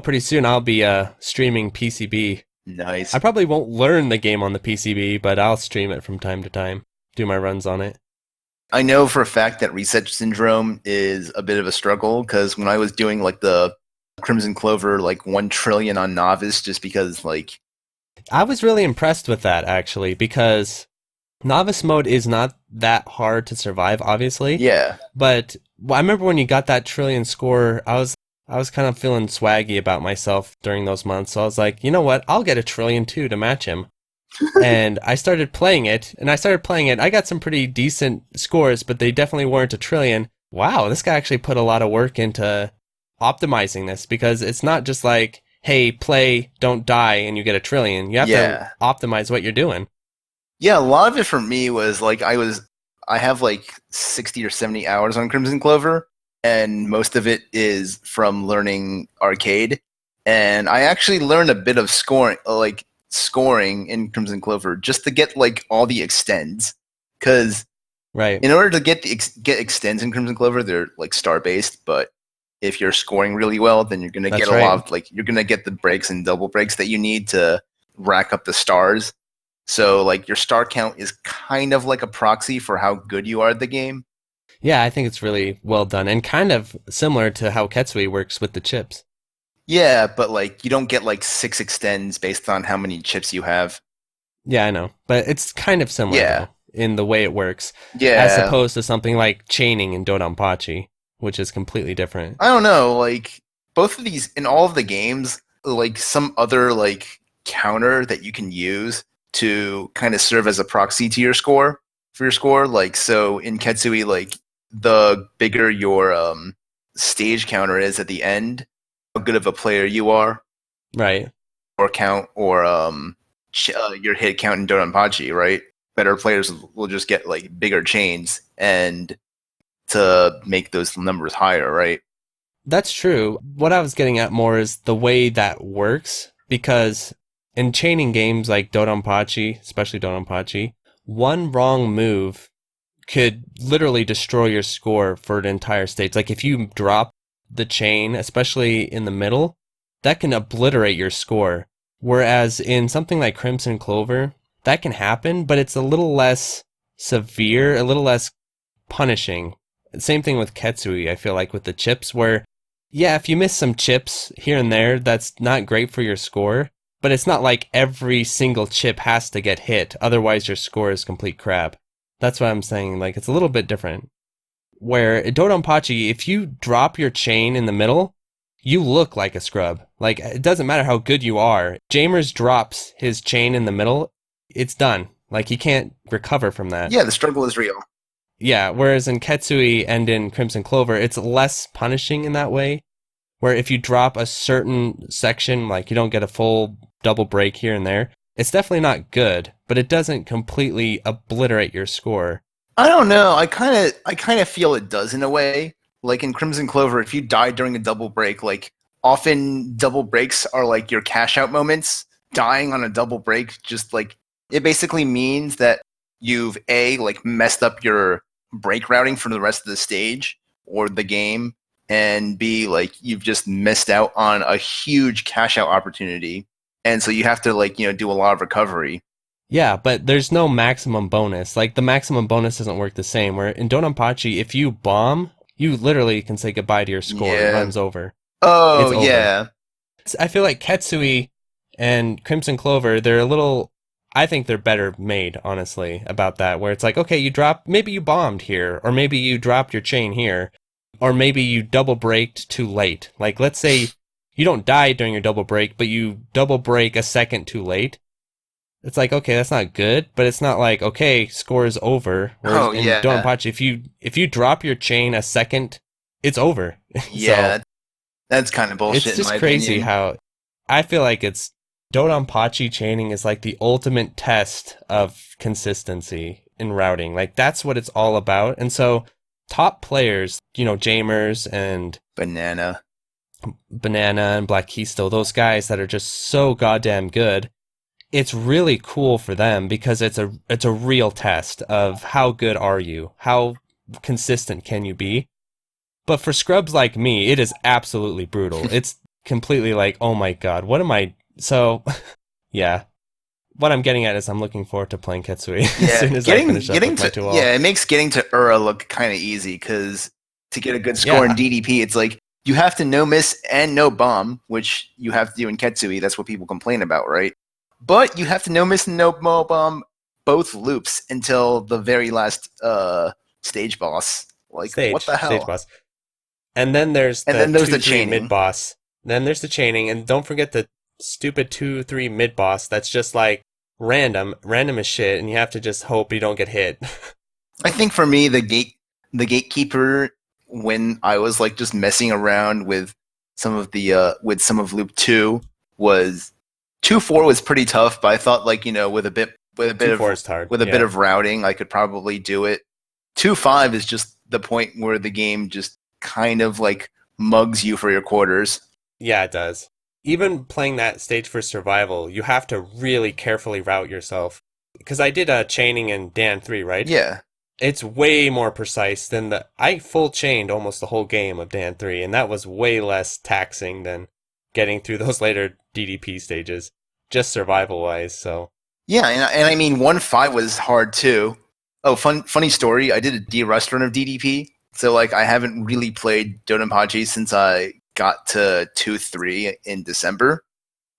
Pretty soon I'll be streaming PCB. I nice. probably won't learn the game on the PCB, but I'll stream it from time to time. Do my runs on it. I know for a fact that reset syndrome is a bit of a struggle because when I was doing like the Crimson Clover like 1 trillion on novice, just because like I was really impressed with that actually because novice mode is not that hard to survive, obviously. yeah. But I remember when you got that trillion score, I was kind of feeling swaggy about myself during those months. So I was like, you know what? I'll get a trillion too to match him. And I started playing it, I got some pretty decent scores, but they definitely weren't a trillion. Wow, this guy actually put a lot of work into optimizing this, because it's not just like, hey, play, don't die, and you get a trillion. You have to Yeah. optimize what you're doing. Yeah, a lot of it for me was like I have like 60 or 70 hours on Crimson Clover, and most of it is from learning arcade. And I actually learned a bit of scoring in Crimson Clover just to get like all the extends. Because Right. in order to get extends in Crimson Clover, they're like star based. But if you're scoring really well, then you're gonna get That's a lot right. of like you're gonna get the breaks and double breaks that you need to rack up the stars. So like your star count is kind of like a proxy for how good you are at the game. Yeah, I think it's really well done, and kind of similar to how Ketsui works with the chips. Yeah, but like you don't get like 6 extends based on how many chips you have. Yeah, I know. But it's kind of similar, Yeah. though, in the way it works, as Yeah. opposed to something like chaining in Dodonpachi, which is completely different. I don't know, like both of these in all of the games, like some other like counter that you can use to kind of serve as a proxy to your score for your score. Like so in Ketsui, like the bigger your stage counter is at the end, how good of a player you are, Right. or count or your hit count in Dodonpachi, right? Better players will just get like bigger chains and to make those numbers higher, right? That's true. What I was getting at more is the way that works, because in chaining games like Dodonpachi, especially Dodonpachi, one wrong move could literally destroy your score for an entire stage. Like if you drop the chain, especially in the middle, that can obliterate your score. Whereas in something like Crimson Clover, that can happen, but it's a little less severe, a little less punishing. Same thing with Ketsui, I feel like, with the chips, where, yeah, if you miss some chips here and there, that's not great for your score, but it's not like every single chip has to get hit, otherwise your score is complete crap. That's what I'm saying, like, it's a little bit different. Where at Dodonpachi, if you drop your chain in the middle, you look like a scrub. Like, it doesn't matter how good you are. Jamers drops his chain in the middle, it's done. Like, he can't recover from that. Yeah, the struggle is real. Yeah, whereas in Ketsui and in Crimson Clover, it's less punishing in that way. Where if you drop a certain section, like you don't get a full double break here and there, it's definitely not good, but it doesn't completely obliterate your score. I don't know. I kind of feel it does in a way. Like in Crimson Clover, if you die during a double break, like often double breaks are like your cash out moments. Dying on a double break just like it basically means that you've A like messed up your break routing for the rest of the stage or the game, and B like you've just missed out on a huge cash out opportunity. And so you have to like, do a lot of recovery. Yeah, but there's no maximum bonus. Like, the maximum bonus doesn't work the same. Where in Dodonpachi, if you bomb, you literally can say goodbye to your score. It Yeah. runs over. Oh, It's over. yeah. I feel like Ketsui and Crimson Clover, they're a little. I think they're better made, honestly, about that. Where it's like, okay, maybe you bombed here, or maybe you dropped your chain here, or maybe you double braked too late. Like, let's say you don't die during your double break, but you double break a second too late. It's like, okay, that's not good, but it's not like, okay, score is over. Whereas Oh, in yeah. Dodonpachi, if you drop your chain a second, it's over. So Yeah, that's kind of it's bullshit in just my crazy opinion. how I feel like it's Dodonpachi chaining is like the ultimate test of consistency in routing. Like, that's what it's all about. And so top players, Jamers and Banana. Banana and Black Keisto, those guys that are just so goddamn good, it's really cool for them because it's a real test of how good are you, how consistent can you be. But for scrubs like me, it is absolutely brutal. It's completely like, oh my god, what am I? So, yeah. What I'm getting at is I'm looking forward to playing Ketsui as Yeah, soon as I getting finish up getting with my to 2-all. yeah, it makes getting to Ura look kind of easy because to get a good score in Yeah, DDP, it's like you have to no miss and no bomb, which you have to do in Ketsui. That's what people complain about, right? But you have to no miss and no bomb both loops until the very last stage boss. Like, what the stage hell? boss. And then there's And the then there's the 2-3 mid chaining. boss. Then there's the chaining, and don't forget the stupid 2-3 mid boss that's just like random as shit, and you have to just hope you don't get hit. I think for me, the gatekeeper, when I was like just messing around with some of Loop 2, was 2-4 was pretty tough, but I thought, like, with a bit Two of forest hard, with a bit yeah, of routing, I could probably do it. 2-5 is just the point where the game just kind of like mugs you for your quarters. yeah, it does. Even playing that stage for survival, you have to really carefully route yourself. Because I did a chaining in Dan 3, right? Yeah. It's way more precise than I full chained almost the whole game of Dan 3, and that was way less taxing than getting through those later DDP stages, just survival wise. So, Yeah, and I mean 1-5 was hard too. Oh, funny story. I did a D-Rust run of DDP, so like I haven't really played Dodonpachi since I got to 2-3 in December.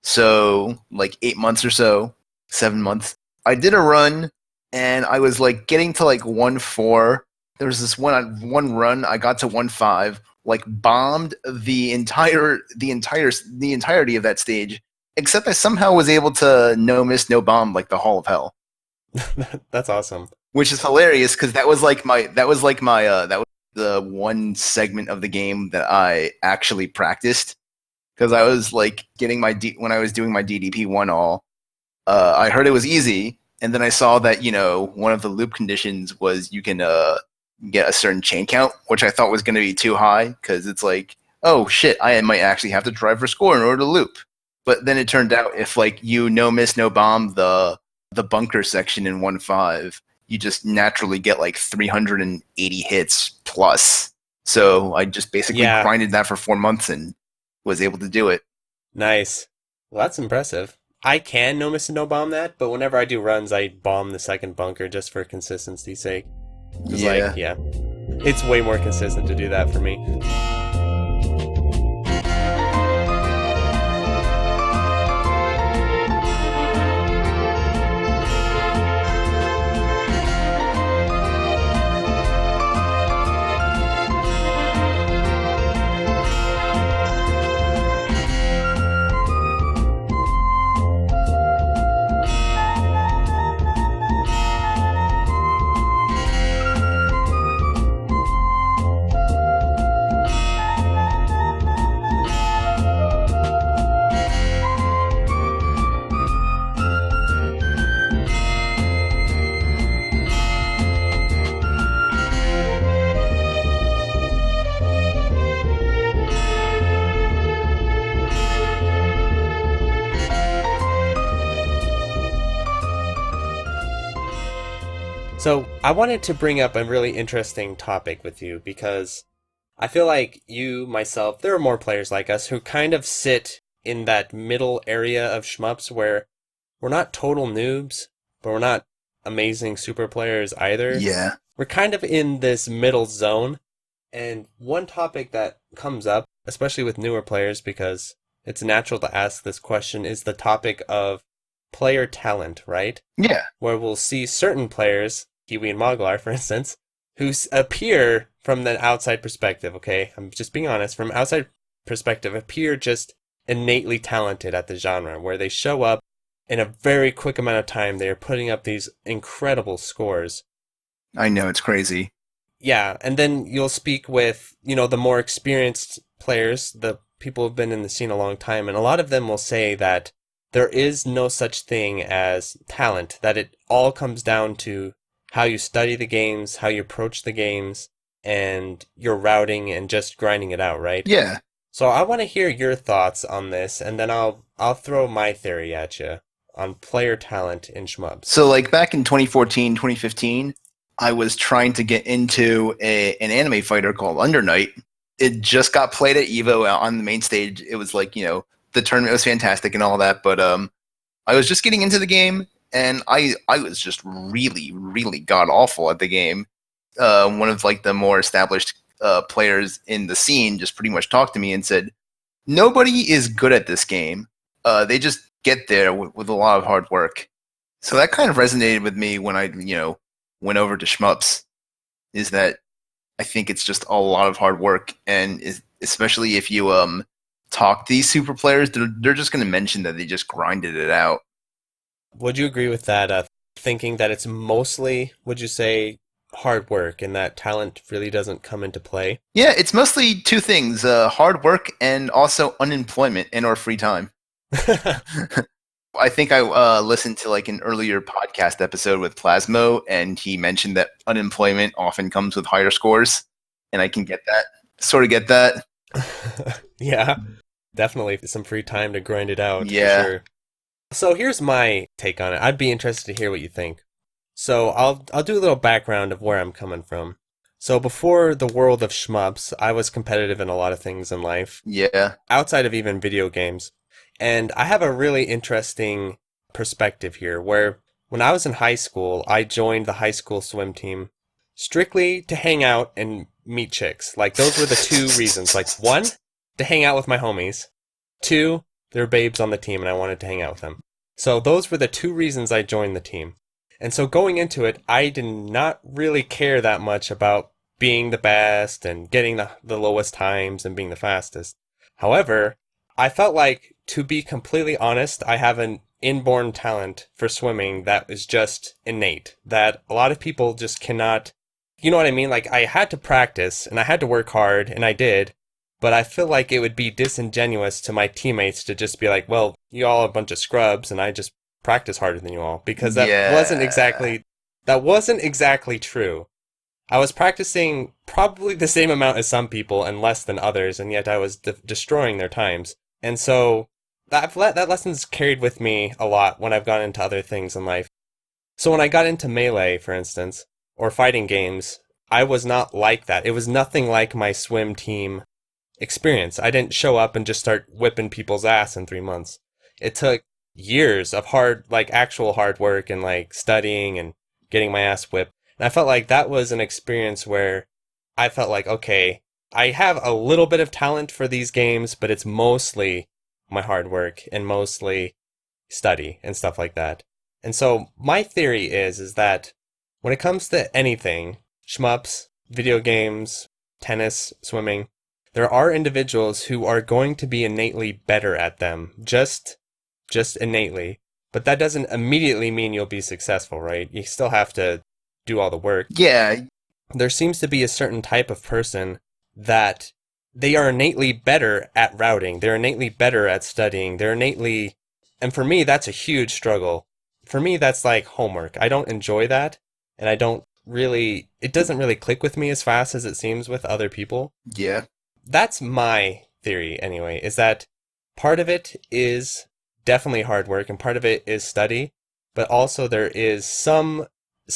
So like 8 months or so, 7 months. I did a run, and I was like getting to like 1-4. There was this one run I got to 1-5, like bombed the entirety of that stage, except I somehow was able to no miss no bomb like the Hall of Hell, that's awesome. which is hilarious because that was the one segment of the game that I actually practiced, because I was like getting when I was doing my DDP 1 all. I heard it was easy, and then I saw that one of the loop conditions was you can get a certain chain count, which I thought was going to be too high because it's like, oh shit, I might actually have to try for score in order to loop. But then it turned out if like you no miss no bomb the bunker section in 1-5, you just naturally get like 380 hits plus. So I just basically Yeah, grinded that for 4 months and was able to do it. nice. Well, that's impressive. I can no miss and no bomb that, but whenever I do runs, I bomb the second bunker just for consistency's sake. Because, like, Yeah. yeah, it's way more consistent to do that for me. So, I wanted to bring up a really interesting topic with you because I feel like you, myself, there are more players like us who kind of sit in that middle area of shmups where we're not total noobs, but we're not amazing super players either. Yeah. We're kind of in this middle zone. And one topic that comes up, especially with newer players, because it's natural to ask this question, is the topic of player talent, right? Yeah. Where we'll see certain players, Kiwi and Moglar, for instance, who appear from the outside perspective, okay? I'm just being honest, from outside perspective, appear just innately talented at the genre, where they show up in a very quick amount of time, they are putting up these incredible scores. I know, it's crazy. Yeah, and then you'll speak with, the more experienced players, the people who've been in the scene a long time, and a lot of them will say that there is no such thing as talent, that it all comes down to how you study the games, how you approach the games, and your routing and just grinding it out, right? Yeah. So I want to hear your thoughts on this, and then I'll throw my theory at you on player talent in shmups. So like back in 2014, 2015, I was trying to get into an anime fighter called Under Night. It just got played at Evo on the main stage. It was like, the tournament was fantastic and all that, but I was just getting into the game, and I was just really, really god awful at the game. One of like the more established players in the scene just pretty much talked to me and said, "Nobody is good at this game. They just get there with a lot of hard work." So that kind of resonated with me when I went over to Shmups. Is that I think it's just a lot of hard work, and especially if you talk to these super players, they're just going to mention that they just grinded it out. Would you agree with that? Thinking that it's mostly, would you say, hard work and that talent really doesn't come into play? Yeah, it's mostly two things: hard work and also unemployment and or free time. I think I listened to like an earlier podcast episode with Plasmo, and he mentioned that unemployment often comes with higher scores, and I can get that, sort of get that. Yeah, definitely some free time to grind it out for Yeah, sure. So here's my take on it. I'd be interested to hear what you think. So I'll do a little background of where I'm coming from. So before the world of shmups, I was competitive in a lot of things in life, yeah, outside of even video games. And I have a really interesting perspective here where when I was in high school, I joined the high school swim team strictly to hang out and meet chicks. Like those were the two reasons. Like one, to hang out with my homies. Two, there were babes on the team and I wanted to hang out with them. So those were the two reasons I joined the team. And so going into it, I did not really care that much about being the best and getting the lowest times and being the fastest. However, I felt like, to be completely honest, I have an inborn talent for swimming that is just innate, that a lot of people just cannot, you know what I mean? Like, I had to practice and I had to work hard, and I did, but I feel like it would be disingenuous to my teammates to just be like, well, you all are a bunch of scrubs and I just practice harder than you all, because yeah. that wasn't exactly true. I was practicing probably the same amount as some people and less than others, and yet I was destroying their times. And so that lesson's carried with me a lot when I've gone into other things in life. So when I got into Melee, for instance, or fighting games, I was not like that. It was nothing like my swim team experience. I didn't show up and just start whipping people's ass in 3 months. It took years of hard, like actual hard work and like studying and getting my ass whipped. And I felt like that was an experience where I felt like, okay, I have a little bit of talent for these games, but it's mostly my hard work and mostly study and stuff like that. And so my theory is that when it comes to anything, shmups, video games, tennis, swimming, there are individuals who are going to be innately better at them, just innately. But that doesn't immediately mean you'll be successful, right? You still have to do all the work. Yeah, There seems to be a certain type of person that they are innately better at routing. They're innately better at studying. They're innately, and for me, that's a huge struggle. For me, that's like homework. I don't enjoy that, and I don't really, it doesn't really click with me as fast as it seems with other people. yeah. That's my theory anyway, is that part of it is definitely hard work and part of it is study, but also there is some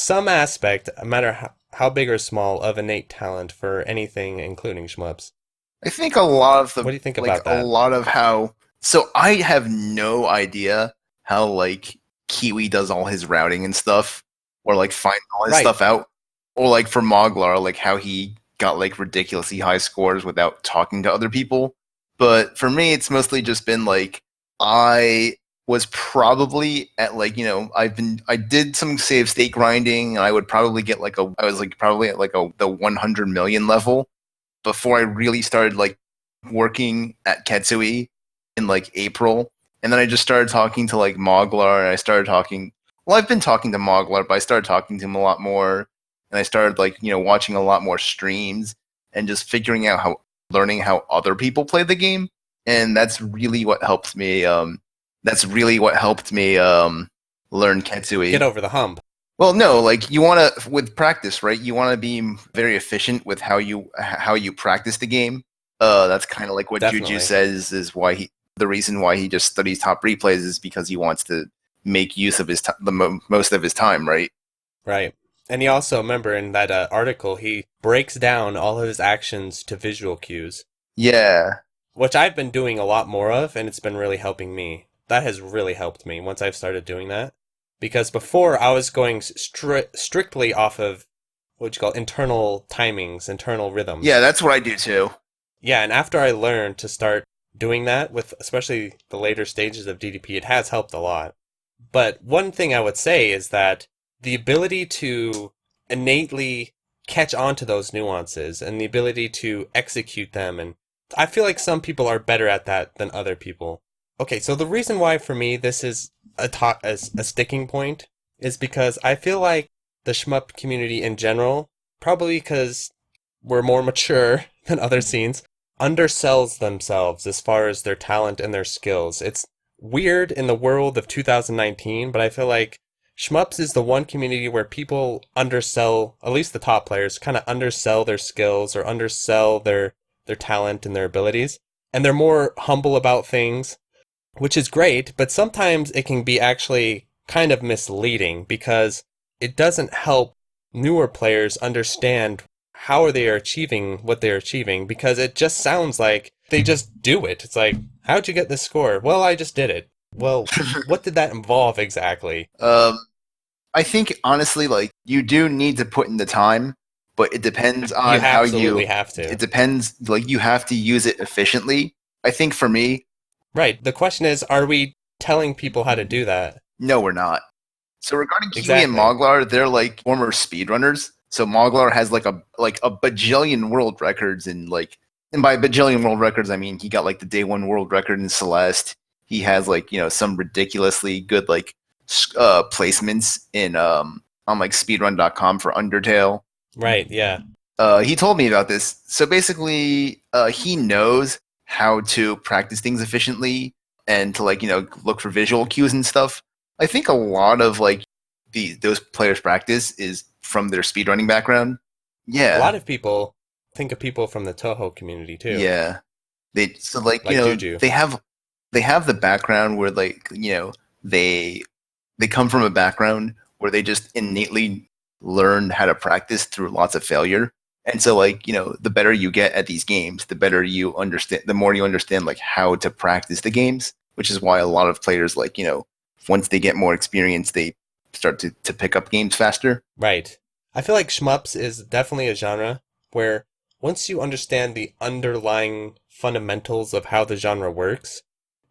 aspect, no matter how big or small, of innate talent for anything, including shmups. I think a lot of What the do you think like about a that? lot of how. So I have no idea how like Kiwi does all his routing and stuff, or like find all his Right. stuff out, or like for Moglar, like how he got like ridiculously high scores without talking to other people. But for me, it's mostly just been like I was probably at like I did some save state grinding, and I would probably get like a I was like probably at like a the 100 million level before I really started like working at Ketsui in like April. And then I just started talking to like Moglar, and I started talking. Well, I've been talking to Moglar, but I started talking to him a lot more, and I started like watching a lot more streams and just figuring out how learning how other people play the game, and that's really what helped me. That's really what helped me learn Get Ketsui. over the hump. Well, no, like you want to with practice, right? You want to be very efficient with how you practice the game. That's kind of like what Juju Definitely. says is why the reason why he just studies top replays is because he wants to make use of his most of his time, right? Right. And he also, remember in that article, he breaks down all of his actions to visual cues, Yeah, which I've been doing a lot more of, and it's been really helping me. That has really helped me once I've started doing that. Because before I was going strictly off of what you call internal timings, internal yeah, rhythms. that's what I do too. Yeah, and after I learned to start doing that with especially the later stages of DDP, it has helped a lot. But one thing I would say is that the ability to innately catch on to those nuances and the ability to execute them, and I feel like some people are better at that than other people. Okay, so the reason why for me this is a sticking point is because I feel like the shmup community in general, probably because we're more mature than other scenes, undersells themselves as far as their talent and their skills. It's weird in the world of 2019, but I feel like shmups is the one community where people undersell, at least the top players, kind of undersell their skills or undersell their talent and their abilities, and they're more humble about things, which is great, but sometimes it can be actually kind of misleading because it doesn't help newer players understand how they are achieving what they're achieving because it just sounds like they just do it. It's like, how'd you get this score? Well, I just did it. Well, what did that involve exactly? Um, I think honestly, like you do need to put in the time, but it depends You on how you. absolutely have It to. depends, like you have to use it efficiently. I think for me, Right. The question is, are we telling people how to do that? no, we're not. So regarding Kiwi and Exactly. Moglar, they're like former speedrunners. So Moglar has like a bajillion world records in like, and by bajillion world records I mean he got like the day one world record in Celeste. He has like some ridiculously good like placements in on like speedrun.com for Undertale. Right, yeah. He told me about this. So basically, he knows how to practice things efficiently and to like look for visual cues and stuff. I think a lot of like those players' practice is from their speedrunning background. A Yeah, lot of people think of people from the Toho community too, yeah. They so like like Juju. they have the background where like they they come from a background where they just innately learn how to practice through lots of failure. And so like, the better you get at these games, the better you understand, the more you understand like how to practice the games, which is why a lot of players like, once they get more experience, they start to pick up games faster. Right. I feel like shmups is definitely a genre where once you understand the underlying fundamentals of how the genre works,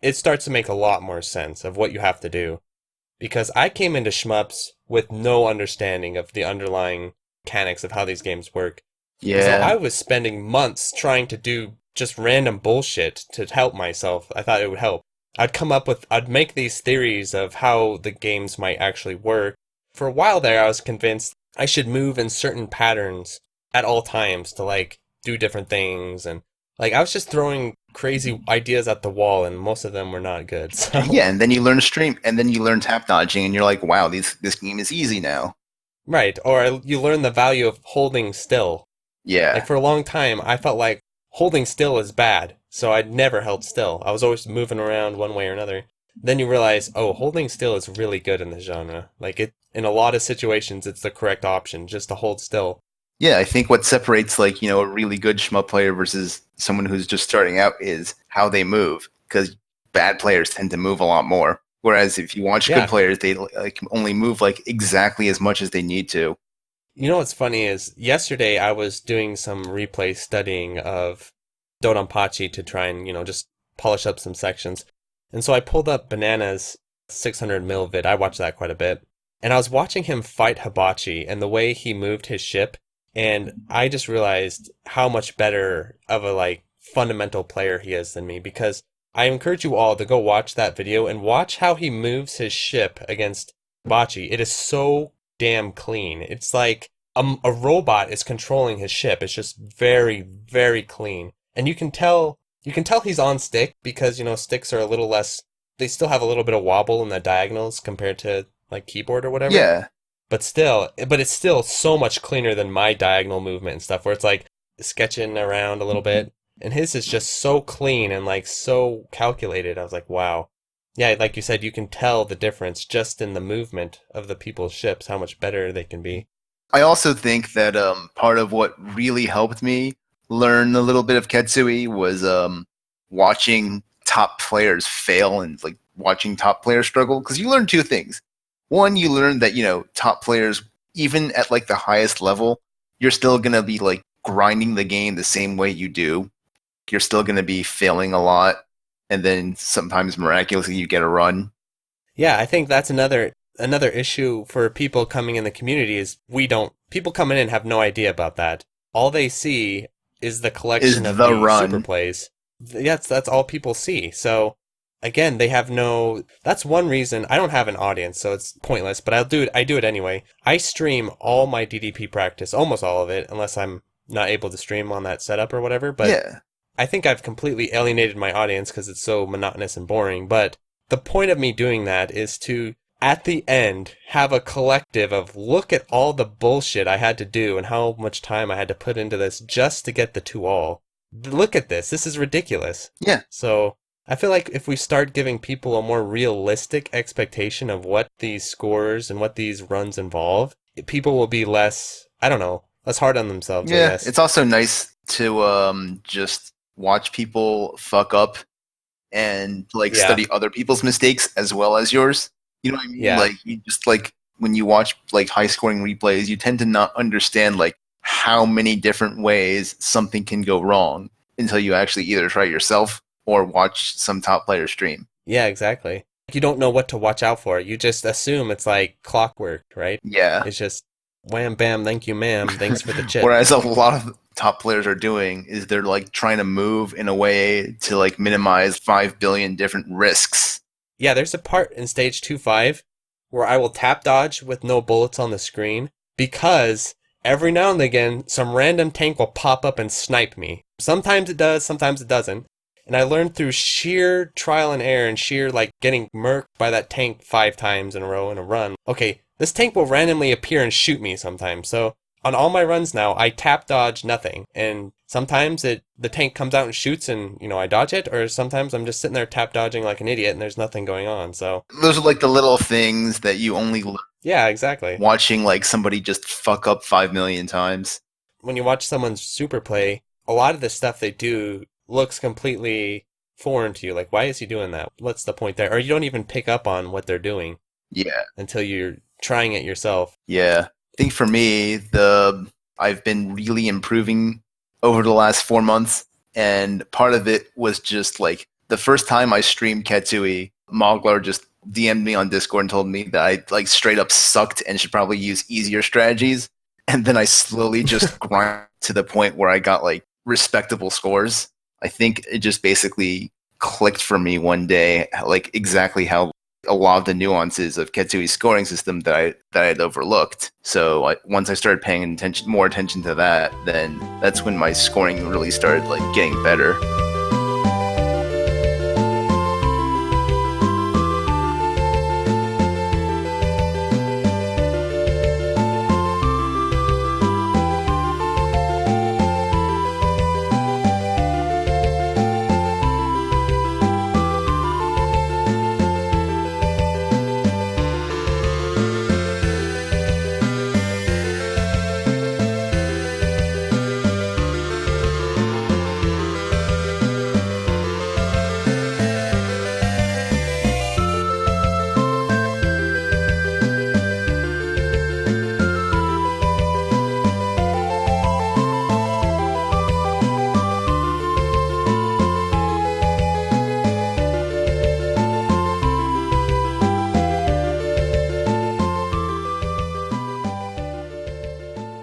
it starts to make a lot more sense of what you have to do. Because I came into shmups with no understanding of the underlying mechanics of how these games work. And so Yeah. I was spending months trying to do just random bullshit to help myself. I thought it would help. I'd make these theories of how the games might actually work. For a while there, I was convinced I should move in certain patterns at all times to like do different things. And like I was just throwing crazy ideas at the wall and most of them were not good. So, Yeah, and then you learn stream and then you learn tap dodging and you're like, wow, this game is easy now. right. Or you learn the value of holding still. Like Yeah. for a long time, I felt like holding still is bad, so I'd never held still. I was always moving around one way or another. Then you realize, oh, holding still is really good in this genre. Like it, in a lot of situations, it's the correct option just to hold still. Yeah, I think what separates like, a really good shmup player versus someone who's just starting out is how they move because bad players tend to move a lot more. Whereas if you watch good Yeah, players, they like only move like exactly as much as they need to. you know what's funny is yesterday I was doing some replay studying of Dodonpachi to try and just polish up some sections, and so I pulled up Banana's 600 mil vid. I watched that quite a bit, and I was watching him fight Hibachi and the way he moved his ship, and I just realized how much better of a like fundamental player he is than me because I encourage you all to go watch that video and watch how he moves his ship against Hibachi. It is so damn clean. It's like a robot is controlling his ship. It's just very, very clean. And you can tell he's on stick because, sticks are a little less, they still have a little bit of wobble in the diagonals compared to like keyboard or whatever. Yeah. But it's still so much cleaner than my diagonal movement and stuff where it's like sketching around a little bit. And his is just so clean and like so calculated. I was like, wow. Yeah, like you said, you can tell the difference just in the movement of the people's ships, how much better they can be. I also think that part of what really helped me learn a little bit of Ketsui was watching top players fail and like watching top players struggle because you learn two things. One, you learn that top players, even at like the highest level, you're still gonna be like grinding the game the same way you do. You're still gonna be failing a lot, and then sometimes miraculously you get a run. Yeah, I think that's another issue for people coming in the community is we don't people coming in have no idea about that. All they see is the Is collection of the the super run? plays. Yes, that's all people see. So again, they have no. That's one reason I don't have an audience, so it's pointless. But I'll do it. I do it anyway. I stream all my DDP practice, almost all of it, unless I'm not able to stream on that setup or whatever. But Yeah. I think I've completely alienated my audience because it's so monotonous and boring. But the point of me doing that is to, at the end, have a collective of look at all the bullshit I had to do and how much time I had to put into this just to get the 2-all. Look at this. This is ridiculous. Yeah. So I feel like if we start giving people a more realistic expectation of what these scores and what these runs involve, people will be less, I don't know, less hard on themselves, I Yeah. guess. It's also nice to just watch people fuck up and like Yeah. study other people's mistakes as well as yours. You know what I mean? Yeah. Like you just like when you watch like high scoring replays, you tend to not understand like how many different ways something can go wrong until you actually either try it yourself or watch some top player stream. Yeah, exactly. You don't know what to watch out for. You just assume it's like clockwork, right? Yeah. It's just wham bam, thank you ma'am, thanks for the chip. Whereas a lot of top players are doing is they're like trying to move in a way to like minimize 5 billion different risks. Yeah, there's a part in stage 2-5 where I will tap dodge with no bullets on the screen because every now and again some random tank will pop up and snipe me. Sometimes it does, sometimes it doesn't. And I learned through sheer trial and error and sheer like getting murked by that tank 5 times in a row in a run. Okay, this tank will randomly appear and shoot me sometimes. So on all my runs now, I tap dodge nothing. And sometimes the tank comes out and shoots and, I dodge it. Or sometimes I'm just sitting there tap dodging like an idiot and there's nothing going on. So Those are like the little things that you only learn yeah, exactly. watching like somebody just fuck up 5 million times. When you watch someone super play, a lot of the stuff they do looks completely foreign to you. Like, why is he doing that? What's the point there? Or you don't even pick up on what they're doing Yeah. until you're trying it yourself. Yeah. I think for me, I've been really improving over the last 4 months, and part of it was just like the first time I streamed Ketsui, Mogler just DM'd me on Discord and told me that I like straight up sucked and should probably use easier strategies. And then I slowly just grind to the point where I got like respectable scores. I think it just basically clicked for me one day, like exactly how a lot of the nuances of Ketsui's scoring system that I had overlooked. So once I started paying more attention to that, then that's when my scoring really started like getting better.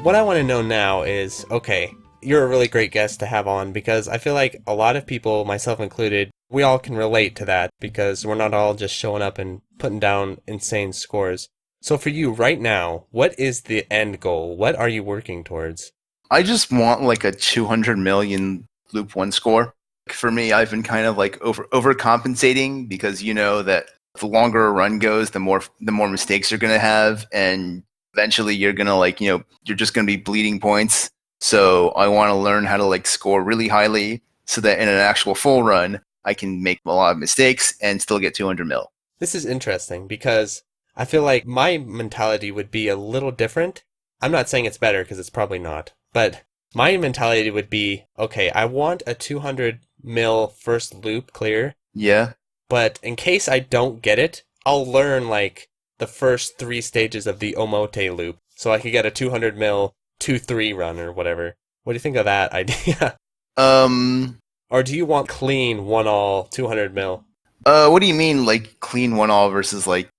What I want to know now is, okay, you're a really great guest to have on because I feel like a lot of people, myself included, we all can relate to that because we're not all just showing up and putting down insane scores. So for you right now, what is the end goal? What are you working towards? I just want like a 200 million loop 1 score. For me, I've been kind of like overcompensating because you know that the longer a run goes, the more mistakes you're going to have, and eventually you're going to like, you're just going to be bleeding points. So I want to learn how to like score really highly so that in an actual full run, I can make a lot of mistakes and still get 200 mil. This is interesting because I feel like my mentality would be a little different. I'm not saying it's better because it's probably not, but my mentality would be, okay, I want a 200 mil first loop clear. Yeah. But in case I don't get it, I'll learn like the first 3 stages of the Omote loop so I could get a 200 mil 2-3 run or whatever. What do you think of that idea? Or do you want clean 1-all 200 mil? What do you mean like clean 1-all versus like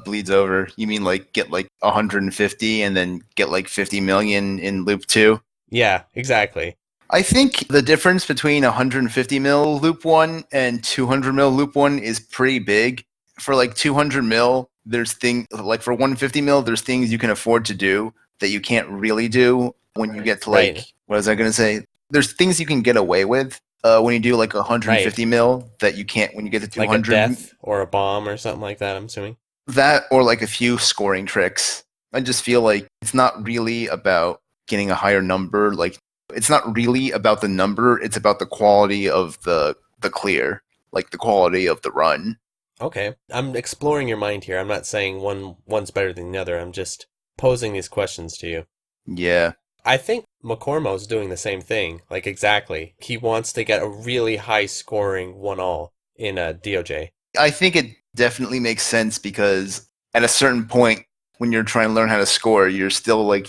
bleeds over? You mean like get like 150 and then get like 50 million in loop 2? Yeah, exactly. I think the difference between 150 mil loop 1 and 200 mil loop 1 is pretty big. For like 200 mil, there's things like for 150 mil, there's things you can afford to do that you can't really do when you get to like, Right. what was I going to say? There's things you can get away with when you do like 150 Right. mil that you can't when you get to Like a 200. death or a bomb or something like that, I'm assuming. That or like a few scoring tricks. I just feel like it's not really about getting a higher number. Like it's not really about the number. It's about the quality of the clear, like the quality of the run. Okay. I'm exploring your mind here. I'm not saying one's better than the other. I'm just posing these questions to you. Yeah, I think McCormo's doing the same thing. Like exactly. He wants to get a really high scoring 1-all in a DOJ. I think it definitely makes sense because at a certain point when you're trying to learn how to score, you're still like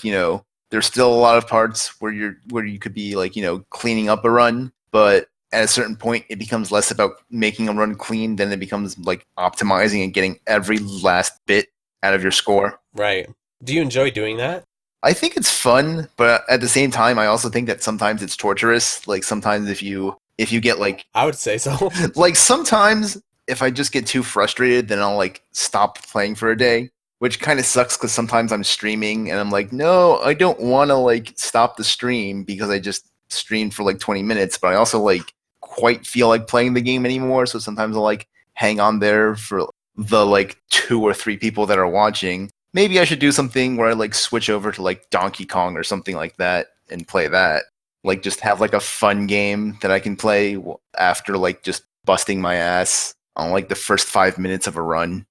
there's still a lot of parts where you could be like cleaning up a run, but at a certain point it becomes less about making a run clean than it becomes like optimizing and getting every last bit out of your score. Right. Do you enjoy doing that? I think it's fun, but at the same time I also think that sometimes it's torturous. Like sometimes if you get like I would say so. like sometimes if I just get too frustrated, then I'll like stop playing for a day, which kind of sucks because sometimes I'm streaming and I'm like, no, I don't want to like stop the stream because I just streamed for like 20 minutes, but I also like quite feel like playing the game anymore. So sometimes I'll like hang on there for the like 2 or 3 people that are watching. Maybe I should do something where I like switch over to like Donkey Kong or something like that and play that. Like just have like a fun game that I can play after like just busting my ass on like the first 5 minutes of a run.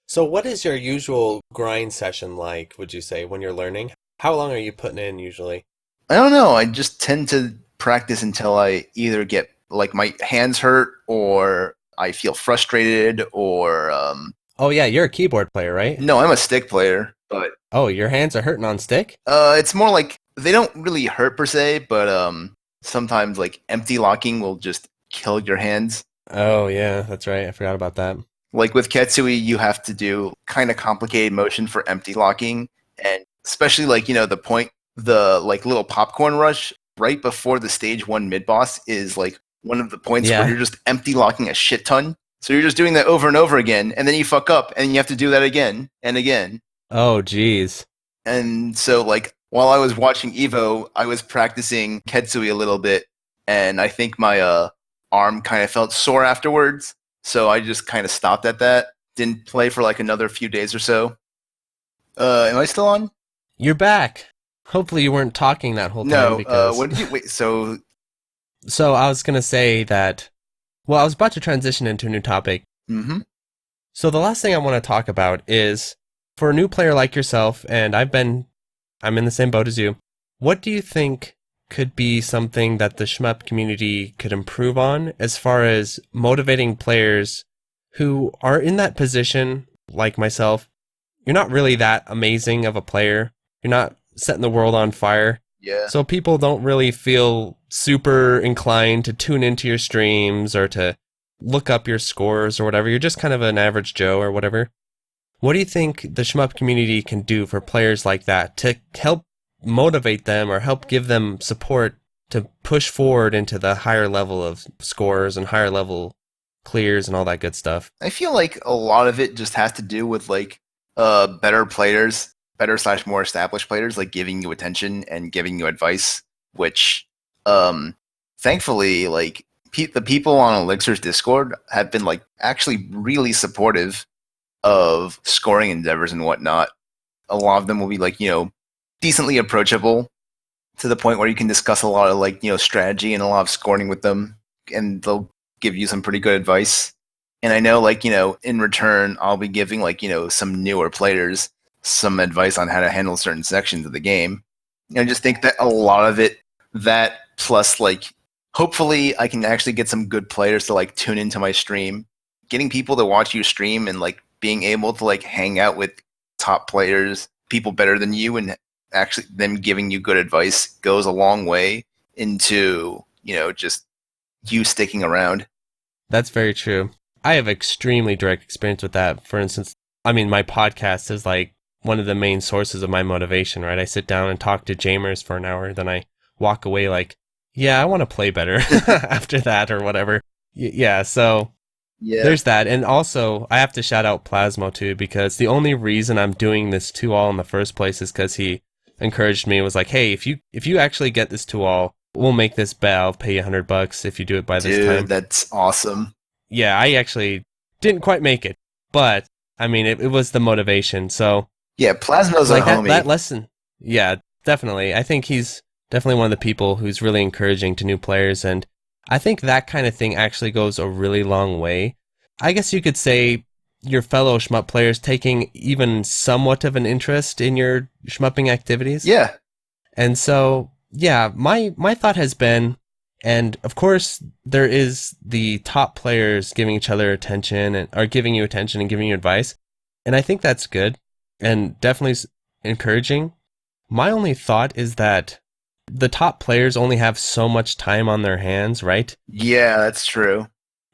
So what is your usual grind session like, would you say, when you're learning? How long are you putting in usually? I don't know. I just tend to practice until I either get like my hands hurt or I feel frustrated or Oh yeah, you're a keyboard player, right? no, I'm a stick player, but Oh, your hands are hurting on stick? it's more like they don't really hurt per se, but sometimes like empty locking will just kill your hands. Oh yeah, that's right. I forgot about that. Like with Ketsui, you have to do kind of complicated motion for empty locking, and especially like the like little popcorn rush right before the stage 1 mid boss is like one of the points where Yeah. you're just empty locking a shit ton. So you're just doing that over and over again, and then you fuck up, and you have to do that again and again. Oh geez. And so like while I was watching Evo, I was practicing Ketsui a little bit, and I think my arm kind of felt sore afterwards. So I just kind of stopped at that. Didn't play for like another few days or so. Am I still on? You're back. Hopefully you weren't talking that whole time No. because What did you wait? So so I was gonna say that well, I was about to transition into a new topic. hmm So the last thing I want to talk about is for a new player like yourself, and I'm in the same boat as you. What do you think could be something that the shmup community could improve on as far as motivating players who are in that position, like myself? You're not really that amazing of a player. You're not setting the world on fire. yeah. So people don't really feel super inclined to tune into your streams or to look up your scores or whatever. You're just kind of an average Joe or whatever. What do you think the shmup community can do for players like that to help motivate them or help give them support to push forward into the higher level of scores and higher level clears and all that good stuff? I feel like a lot of it just has to do with like better players, better slash more established players, like giving you attention and giving you advice. Which, thankfully, like the people on Elixir's Discord have been like actually really supportive of scoring endeavors and whatnot. A lot of them will be like decently approachable to the point where you can discuss a lot of like strategy and a lot of scoring with them, and they'll give you some pretty good advice. And I know like in return I'll be giving like some newer players some advice on how to handle certain sections of the game. And I just think that a lot of it, that plus like hopefully I can actually get some good players to like tune into my stream, getting people to watch you stream and like being able to like hang out with top players, people better than you, and actually them giving you good advice goes a long way into just you sticking around. That's very true. I have extremely direct experience with that. For instance, I mean, my podcast is like one of the main sources of my motivation, right? I sit down and talk to Jamers for an hour, then I walk away like, yeah, I want to play better after that or whatever. Yeah, so Yeah. there's that. And also, I have to shout out Plasmo too, because the only reason I'm doing this 2-all in the first place is because he encouraged me, was like, hey, if you actually get this 2-all, we'll make this bet. I'll pay you $100 if you do it by this time. Dude, that's awesome. Yeah, I actually didn't quite make it, but I mean, it was the motivation. So, Yeah, Plasma's a like homie. that lesson. Yeah, definitely. I think he's definitely one of the people who's really encouraging to new players, and I think that kind of thing actually goes a really long way. I guess you could say your fellow shmup players taking even somewhat of an interest in your shmupping activities. Yeah. And so, yeah, my thought has been, and of course there is the top players giving each other attention and are giving you attention and giving you advice, and I think that's good and definitely encouraging. My only thought is that the top players only have so much time on their hands, right? Yeah, that's true.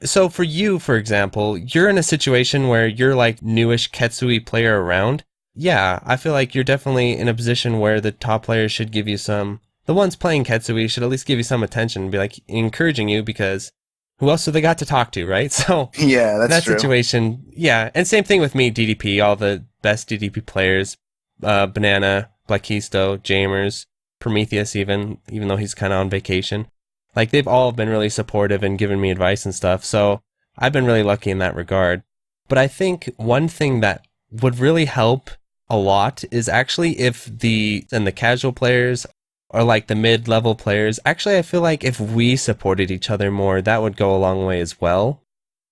So for you, for example, you're in a situation where you're like newish Ketsui player around. Yeah, I feel like you're definitely in a position where the top players should give you the ones playing Ketsui should at least give you some attention and be like encouraging you, because who else do they got to talk to, right? So Yeah, that's that true. situation, yeah. And same thing with me, DDP, all the best DDP players, Banana, Blackisto, Jamers, Prometheus even though he's kind of on vacation. Like, they've all been really supportive and given me advice and stuff, so I've been really lucky in that regard. But I think one thing that would really help a lot is actually if the casual players or like the mid-level players, actually I feel like if we supported each other more, that would go a long way as well.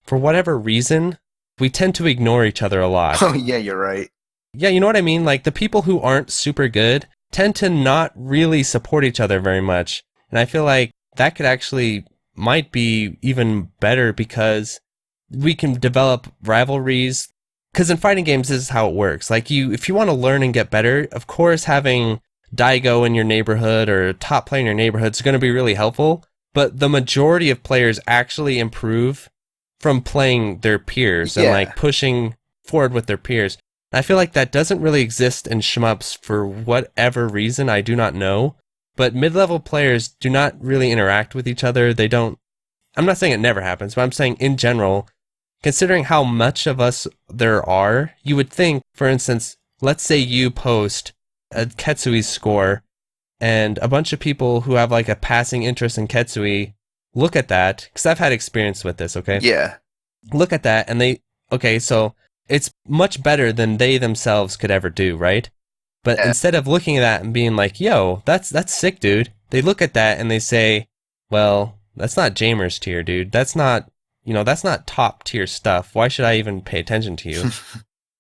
For whatever reason, we tend to ignore each other a lot. Oh, yeah, you're right. Yeah, you know what I mean? Like, the people who aren't super good tend to not really support each other very much. And I feel like that could actually might be even better, because we can develop rivalries. Because in fighting games, this is how it works. Like, if you want to learn and get better, of course, having Daigo in your neighborhood or a top player in your neighborhood is going to be really helpful. But the majority of players actually improve from playing their peers and like pushing forward with their peers. I feel like that doesn't really exist in shmups for whatever reason, I do not know. But mid-level players do not really interact with each other. They don't. I'm not saying it never happens, but I'm saying in general, considering how much of us there are, you would think, for instance, let's say you post a Ketsui score, and a bunch of people who have like a passing interest in Ketsui look at that, because I've had experience with this, okay? Yeah. Look at that, and okay, so it's much better than they themselves could ever do, right? But instead of looking at that and being like, yo, that's sick, dude, they look at that and they say, well, that's not Jamer's tier, dude. That's not top tier stuff. Why should I even pay attention to you?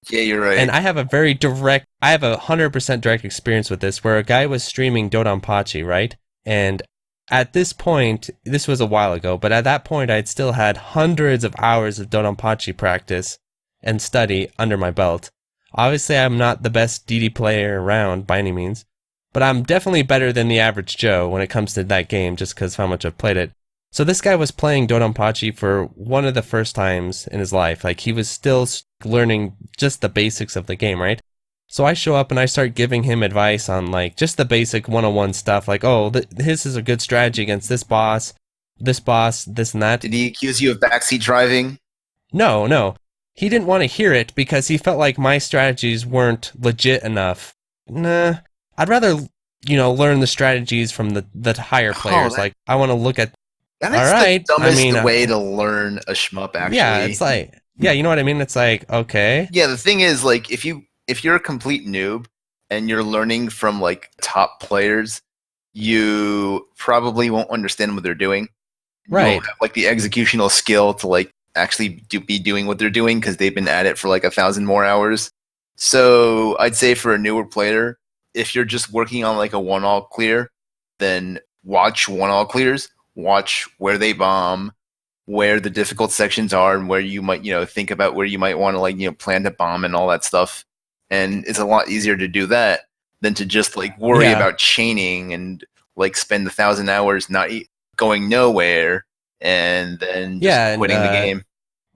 Yeah, you're right. And I have a 100% direct experience with this, where a guy was streaming Dodonpachi, right? And at this point, this was a while ago, but at that point, I'd still had hundreds of hours of Dodonpachi practice and study under my belt. Obviously, I'm not the best DD player around by any means, but I'm definitely better than the average Joe when it comes to that game, just because of how much I've played it. So this guy was playing Dodonpachi for one of the first times in his life. Like, he was still learning just the basics of the game, right? So I show up and I start giving him advice on like just the basic 101 stuff, like, oh, this is a good strategy against this boss, this and that. Did he accuse you of backseat driving? No. He didn't want to hear it because he felt like my strategies weren't legit enough. Nah, I'd rather, learn the strategies from the higher players. Like, I want to look at. That is the dumbest way to learn a shmup, actually. Yeah, it's like, yeah, you know what I mean? It's like, okay. Yeah, the thing is, like, if you're a complete noob and you're learning from like top players, you probably won't understand what they're doing. Right. You won't have like the executional skill to like actually be doing what they're doing because they've been at it for like 1,000 more hours. So I'd say for a newer player, if you're just working on like a 1-all clear, then watch 1-all clears, watch where they bomb, where the difficult sections are, and where you might, think about where you might want to like, plan to bomb and all that stuff. And it's a lot easier to do that than to just like worry about chaining and like spend 1,000 hours not going nowhere and then just quitting the game.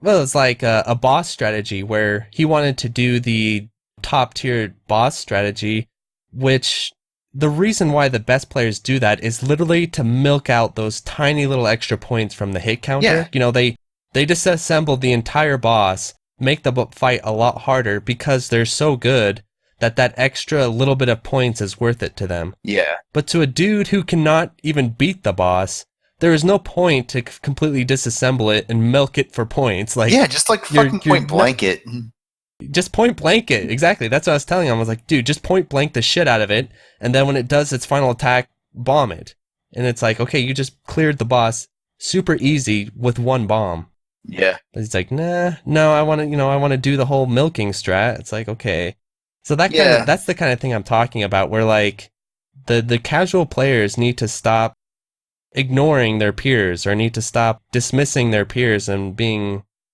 Well, it's like a boss strategy where he wanted to do the top tier boss strategy, which the reason why the best players do that is literally to milk out those tiny little extra points from the hit counter. Yeah. They disassemble the entire boss, make the fight a lot harder because they're so good that extra little bit of points is worth it to them. Yeah. But to a dude who cannot even beat the boss, there is no point to completely disassemble it and milk it for points. Like, yeah, just like fucking point blank it. Just point blank it. Exactly. That's what I was telling him. I was like, dude, just point blank the shit out of it. And then when it does its final attack, bomb it. And it's like, okay, you just cleared the boss super easy with one bomb. Yeah. But he's like, no, I want to do the whole milking strat. It's like, okay. So that's the kind of thing I'm talking about, where like the casual players need to stop ignoring their peers, or need to stop dismissing their peers and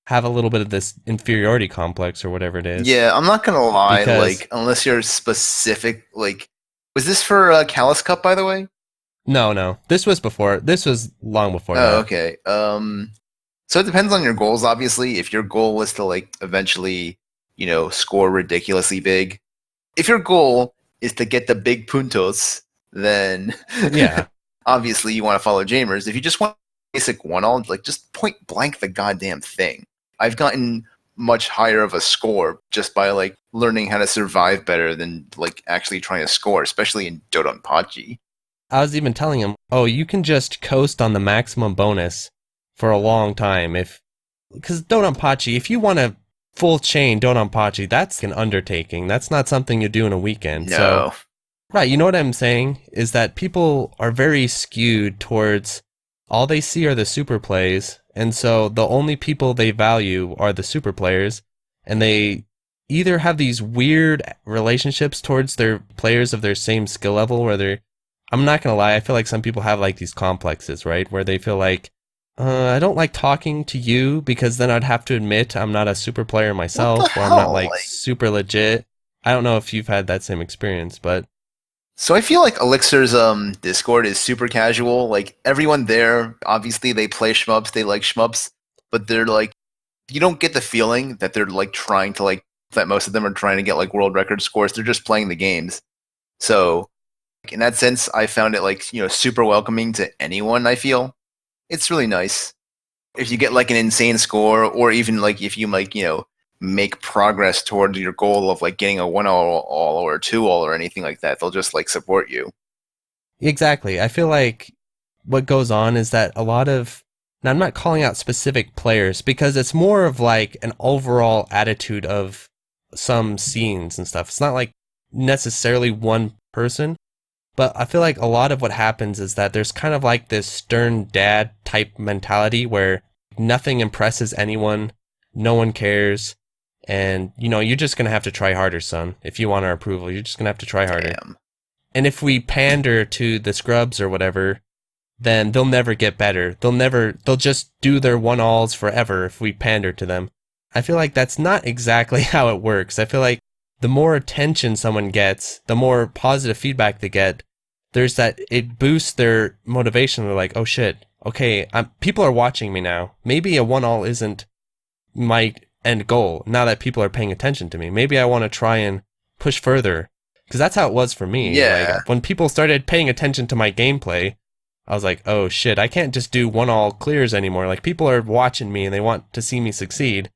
have a little bit of this inferiority complex or whatever it is. Yeah, I'm not gonna lie, like, unless you're specific, like, was this for Callus Cup, by the way? No. This was long before that. Oh, okay. So it depends on your goals, obviously. If your goal was to, like, eventually, score ridiculously big. If your goal is to get the big puntos, then yeah, obviously you want to follow Jamers. If you just want basic one-all, like, just point blank the goddamn thing. I've gotten much higher of a score just by, like, learning how to survive better than, like, actually trying to score, especially in Dodonpachi. I was even telling him, you can just coast on the maximum bonus for a long time. Because Dodonpachi, if you want to full chain Dodonpachi, that's an undertaking. That's not something you do in a weekend. No. So, right, you know what I'm saying? Is that people are very skewed towards all they see are the super plays, and so the only people they value are the super players, and they either have these weird relationships towards their players of their same skill level, where I'm not gonna lie, I feel like some people have like these complexes, right? Where they feel like, I don't like talking to you because then I'd have to admit I'm not a super player myself, or I'm not like super legit. I don't know if you've had that same experience, but... So I feel like Elixir's Discord is super casual. Like, everyone there, obviously they play shmups, they like shmups, but they're like, you don't get the feeling that they're like trying to like, that most of them are trying to get like world record scores. They're just playing the games. So in that sense, I found it like, super welcoming to anyone, I feel. It's really nice. If you get like an insane score, or even like if you like, make progress towards your goal of like getting a 1-all or a 2-all or anything like that, they'll just like support you. Exactly. I feel like what goes on is that a lot of, now I'm not calling out specific players because it's more of like an overall attitude of some scenes and stuff. It's not like necessarily one person, but I feel like a lot of what happens is that there's kind of like this stern dad type mentality where nothing impresses anyone, no one cares. And, you're just going to have to try harder, son. If you want our approval, you're just going to have to try harder. Damn. And if we pander to the scrubs or whatever, then they'll never get better. They'll just do their 1-alls forever if we pander to them. I feel like that's not exactly how it works. I feel like the more attention someone gets, the more positive feedback they get, it boosts their motivation. They're like, oh shit, okay, people are watching me now. Maybe a 1-all isn't my end goal now that people are paying attention to me. Maybe I want to try and push further, because that's how it was for me. Yeah. Like, when people started paying attention to my gameplay, I was like, oh shit, I can't just do 1-all clears anymore. Like, people are watching me and they want to see me succeed.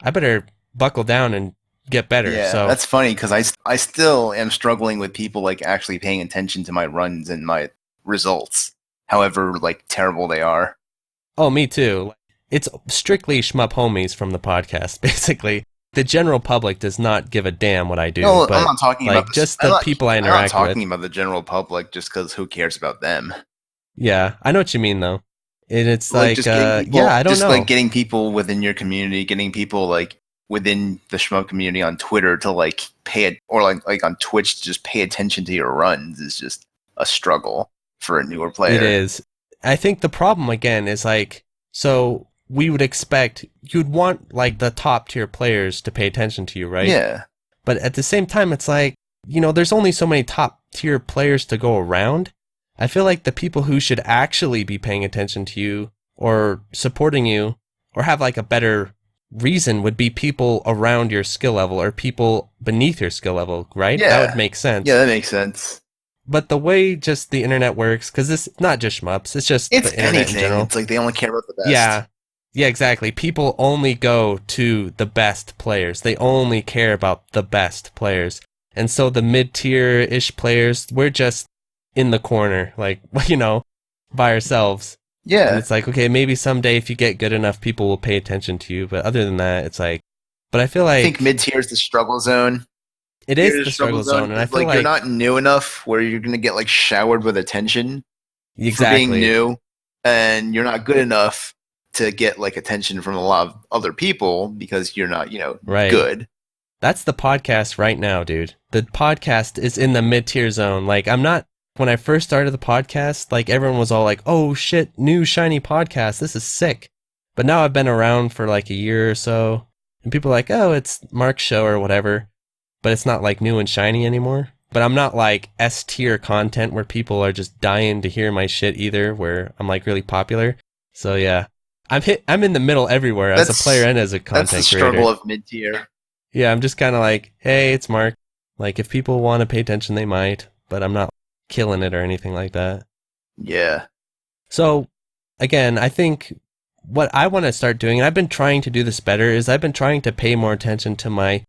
I better buckle down and get better. Yeah, so that's funny because I still am struggling with people like actually paying attention to my runs and my results, however like terrible they are. Oh, me too. It's strictly shmup homies from the podcast, basically. The general public does not give a damn what I do. No, but I'm not talking like, about just the people I interact with. I'm not talking about the general public just because who cares about them? Yeah, I know what you mean though. It's like just I don't know. Just like getting people within your community, getting people like within the shmup community on Twitter to like pay it, or like on Twitch to just pay attention to your runs is just a struggle for a newer player. It is. I think the problem again is like, so we would expect, you'd want like the top tier players to pay attention to you, right? Yeah. But at the same time, it's like, there's only so many top tier players to go around. I feel like the people who should actually be paying attention to you or supporting you or have like a better reason would be people around your skill level or people beneath your skill level, right? Yeah. That would make sense. Yeah, that makes sense. But the way just the internet works, because it's not just shmups, it's just It's the internet in anything. general. It's like they only care about the best. Yeah. Yeah, exactly. People only go to the best players. They only care about the best players. And so the mid-tier-ish players, we're just in the corner, like, by ourselves. And Yeah. it's like, okay, maybe someday if you get good enough, people will pay attention to you. But other than that, it's like, but I feel like I think mid-tier is the struggle zone. it is the struggle zone. And I feel like you're not new enough where you're going to get like showered with attention for being new, and you're not good enough to get like attention from a lot of other people because you're not, good. That's the podcast right now, dude. The podcast is in the mid-tier zone. Like, when I first started the podcast, like, everyone was all like, oh shit, new shiny podcast, this is sick. But now I've been around for like a year or so, and people are like, oh, it's Mark's show or whatever, but it's not like new and shiny anymore. But I'm not like S-tier content where people are just dying to hear my shit either, where I'm like really popular. So yeah. I'm in the middle everywhere as a player and as a content creator. That's the struggle of mid-tier. Yeah, I'm just kind of like, hey, it's Mark. Like, if people want to pay attention, they might, but I'm not killing it or anything like that. Yeah. So, again, I think what I want to start doing, and I've been trying to do this better, is I've been trying to pay more attention to my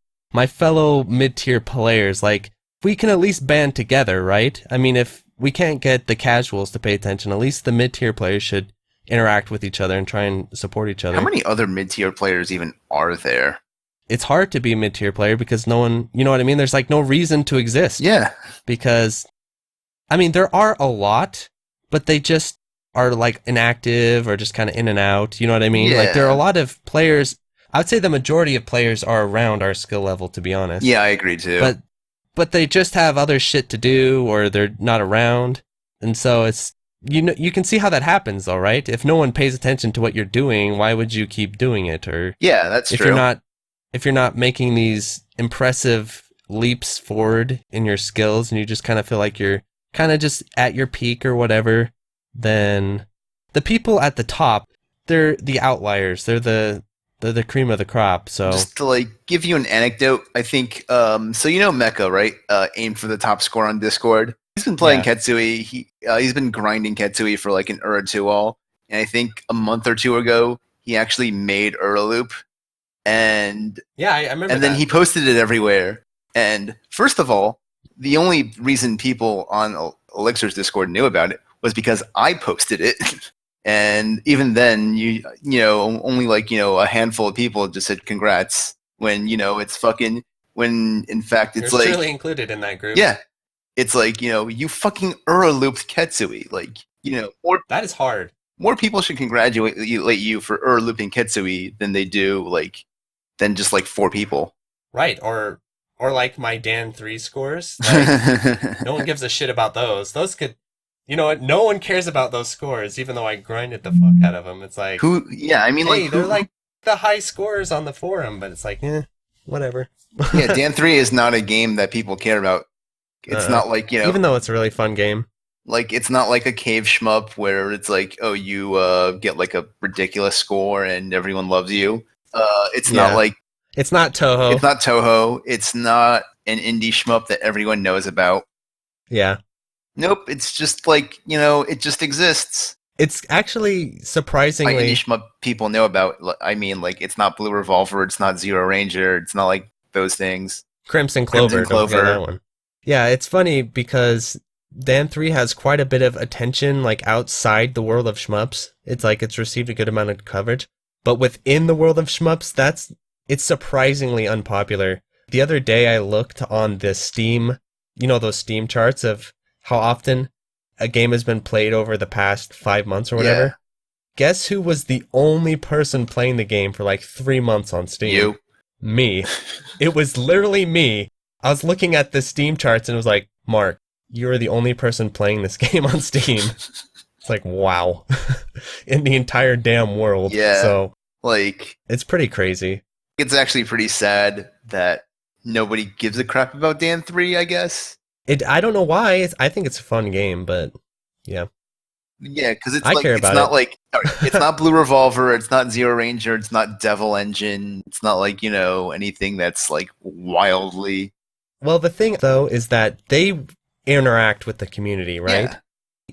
fellow mid-tier players. Like, we can at least band together, right? I mean, if we can't get the casuals to pay attention, at least the mid-tier players should interact with each other and try and support each other. How many other mid-tier players even are there? It's hard to be a mid-tier player because no one, you know what I mean? There's like no reason to exist. Yeah. Because, I mean, there are a lot, but they just are like inactive or just kind of in and out. You know what I mean? Yeah. Like, there are a lot of players. I would say the majority of players are around our skill level, to be honest. Yeah, I agree too. But they just have other shit to do, or they're not around. And so it's, you can see how that happens, though, right? If no one pays attention to what you're doing, why would you keep doing it? Or yeah, that's true. If you're not making these impressive leaps forward in your skills, and you just kind of feel like you're kind of just at your peak or whatever, then the people at the top, they're the outliers. They're the cream of the crop. So just to like give you an anecdote, I think so Mecha, right? Aim for the top score on Discord. He's been playing Ketsui. He's been grinding Ketsui for like an hour or two all. And I think a month or two ago, he actually made Loop. And yeah, I remember. And then he posted it everywhere. And first of all, the only reason people on Elixir's Discord knew about it was because I posted it. And even then, only like a handful of people just said congrats. When it's fucking when in fact it's You're like surely included in that group. Yeah. It's like, you fucking looped Ketsui. Like, that is hard. More people should congratulate you for looping Ketsui than they do, than just like 4 people. Right. Or like my Dan 3 scores. Like, no one gives a shit about those. Those could, you know what? No one cares about those scores, even though I grinded the fuck out of them. It's like, they're like the high scores on the forum, but it's like, whatever. Yeah, Dan 3 is not a game that people care about. It's not like, even though it's a really fun game. Like, it's not like a cave shmup where it's like, oh, you get like a ridiculous score and everyone loves you. It's not like... It's not Toho. It's not Toho. It's not an indie shmup that everyone knows about. Yeah. Nope, it's just like, it just exists. It's actually surprisingly... Like indie shmup people know about. I mean, like, it's not Blue Revolver, it's not Zero Ranger, it's not like those things. Crimson Clover. Don't forget that one. Yeah, it's funny because Dan 3 has quite a bit of attention, like, outside the world of shmups. It's like it's received a good amount of coverage. But within the world of shmups, it's surprisingly unpopular. The other day I looked on the Steam, those Steam charts of how often a game has been played over the past 5 months or whatever. Yeah. Guess who was the only person playing the game for like 3 months on Steam? You. Me. It was literally me. I was looking at the Steam charts and it was like, Mark, you're the only person playing this game on Steam. It's like, wow. In the entire damn world. Yeah. So, like, it's pretty crazy. It's actually pretty sad that nobody gives a crap about Dan 3, I guess. I don't know why. I think it's a fun game, but yeah. Yeah, because it's it's not Blue Revolver, it's not Zero Ranger, it's not Devil Engine, it's not like, anything that's like wildly... Well, the thing, though, is that they interact with the community, right? Yeah.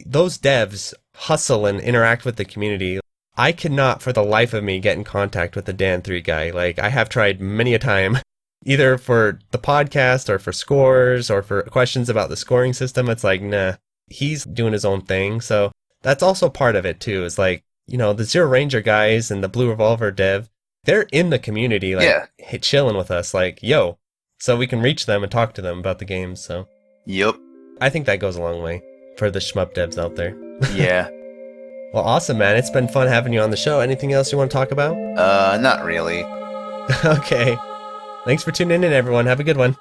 Those devs hustle and interact with the community. I cannot for the life of me get in contact with the Dan3 guy. Like, I have tried many a time, either for the podcast or for scores or for questions about the scoring system. It's like, nah, he's doing his own thing. So that's also part of it too. Is like, the Zero Ranger guys and the Blue Revolver dev, they're in the community, like chilling with us, like, yo, so we can reach them and talk to them about the games. So Yep. I think that goes a long way for the shmup devs out there. Yeah. Well, awesome, man. It's been fun having you on the show. Anything else you want to talk about? Not really. Okay. Thanks for tuning in, everyone. Have a good one.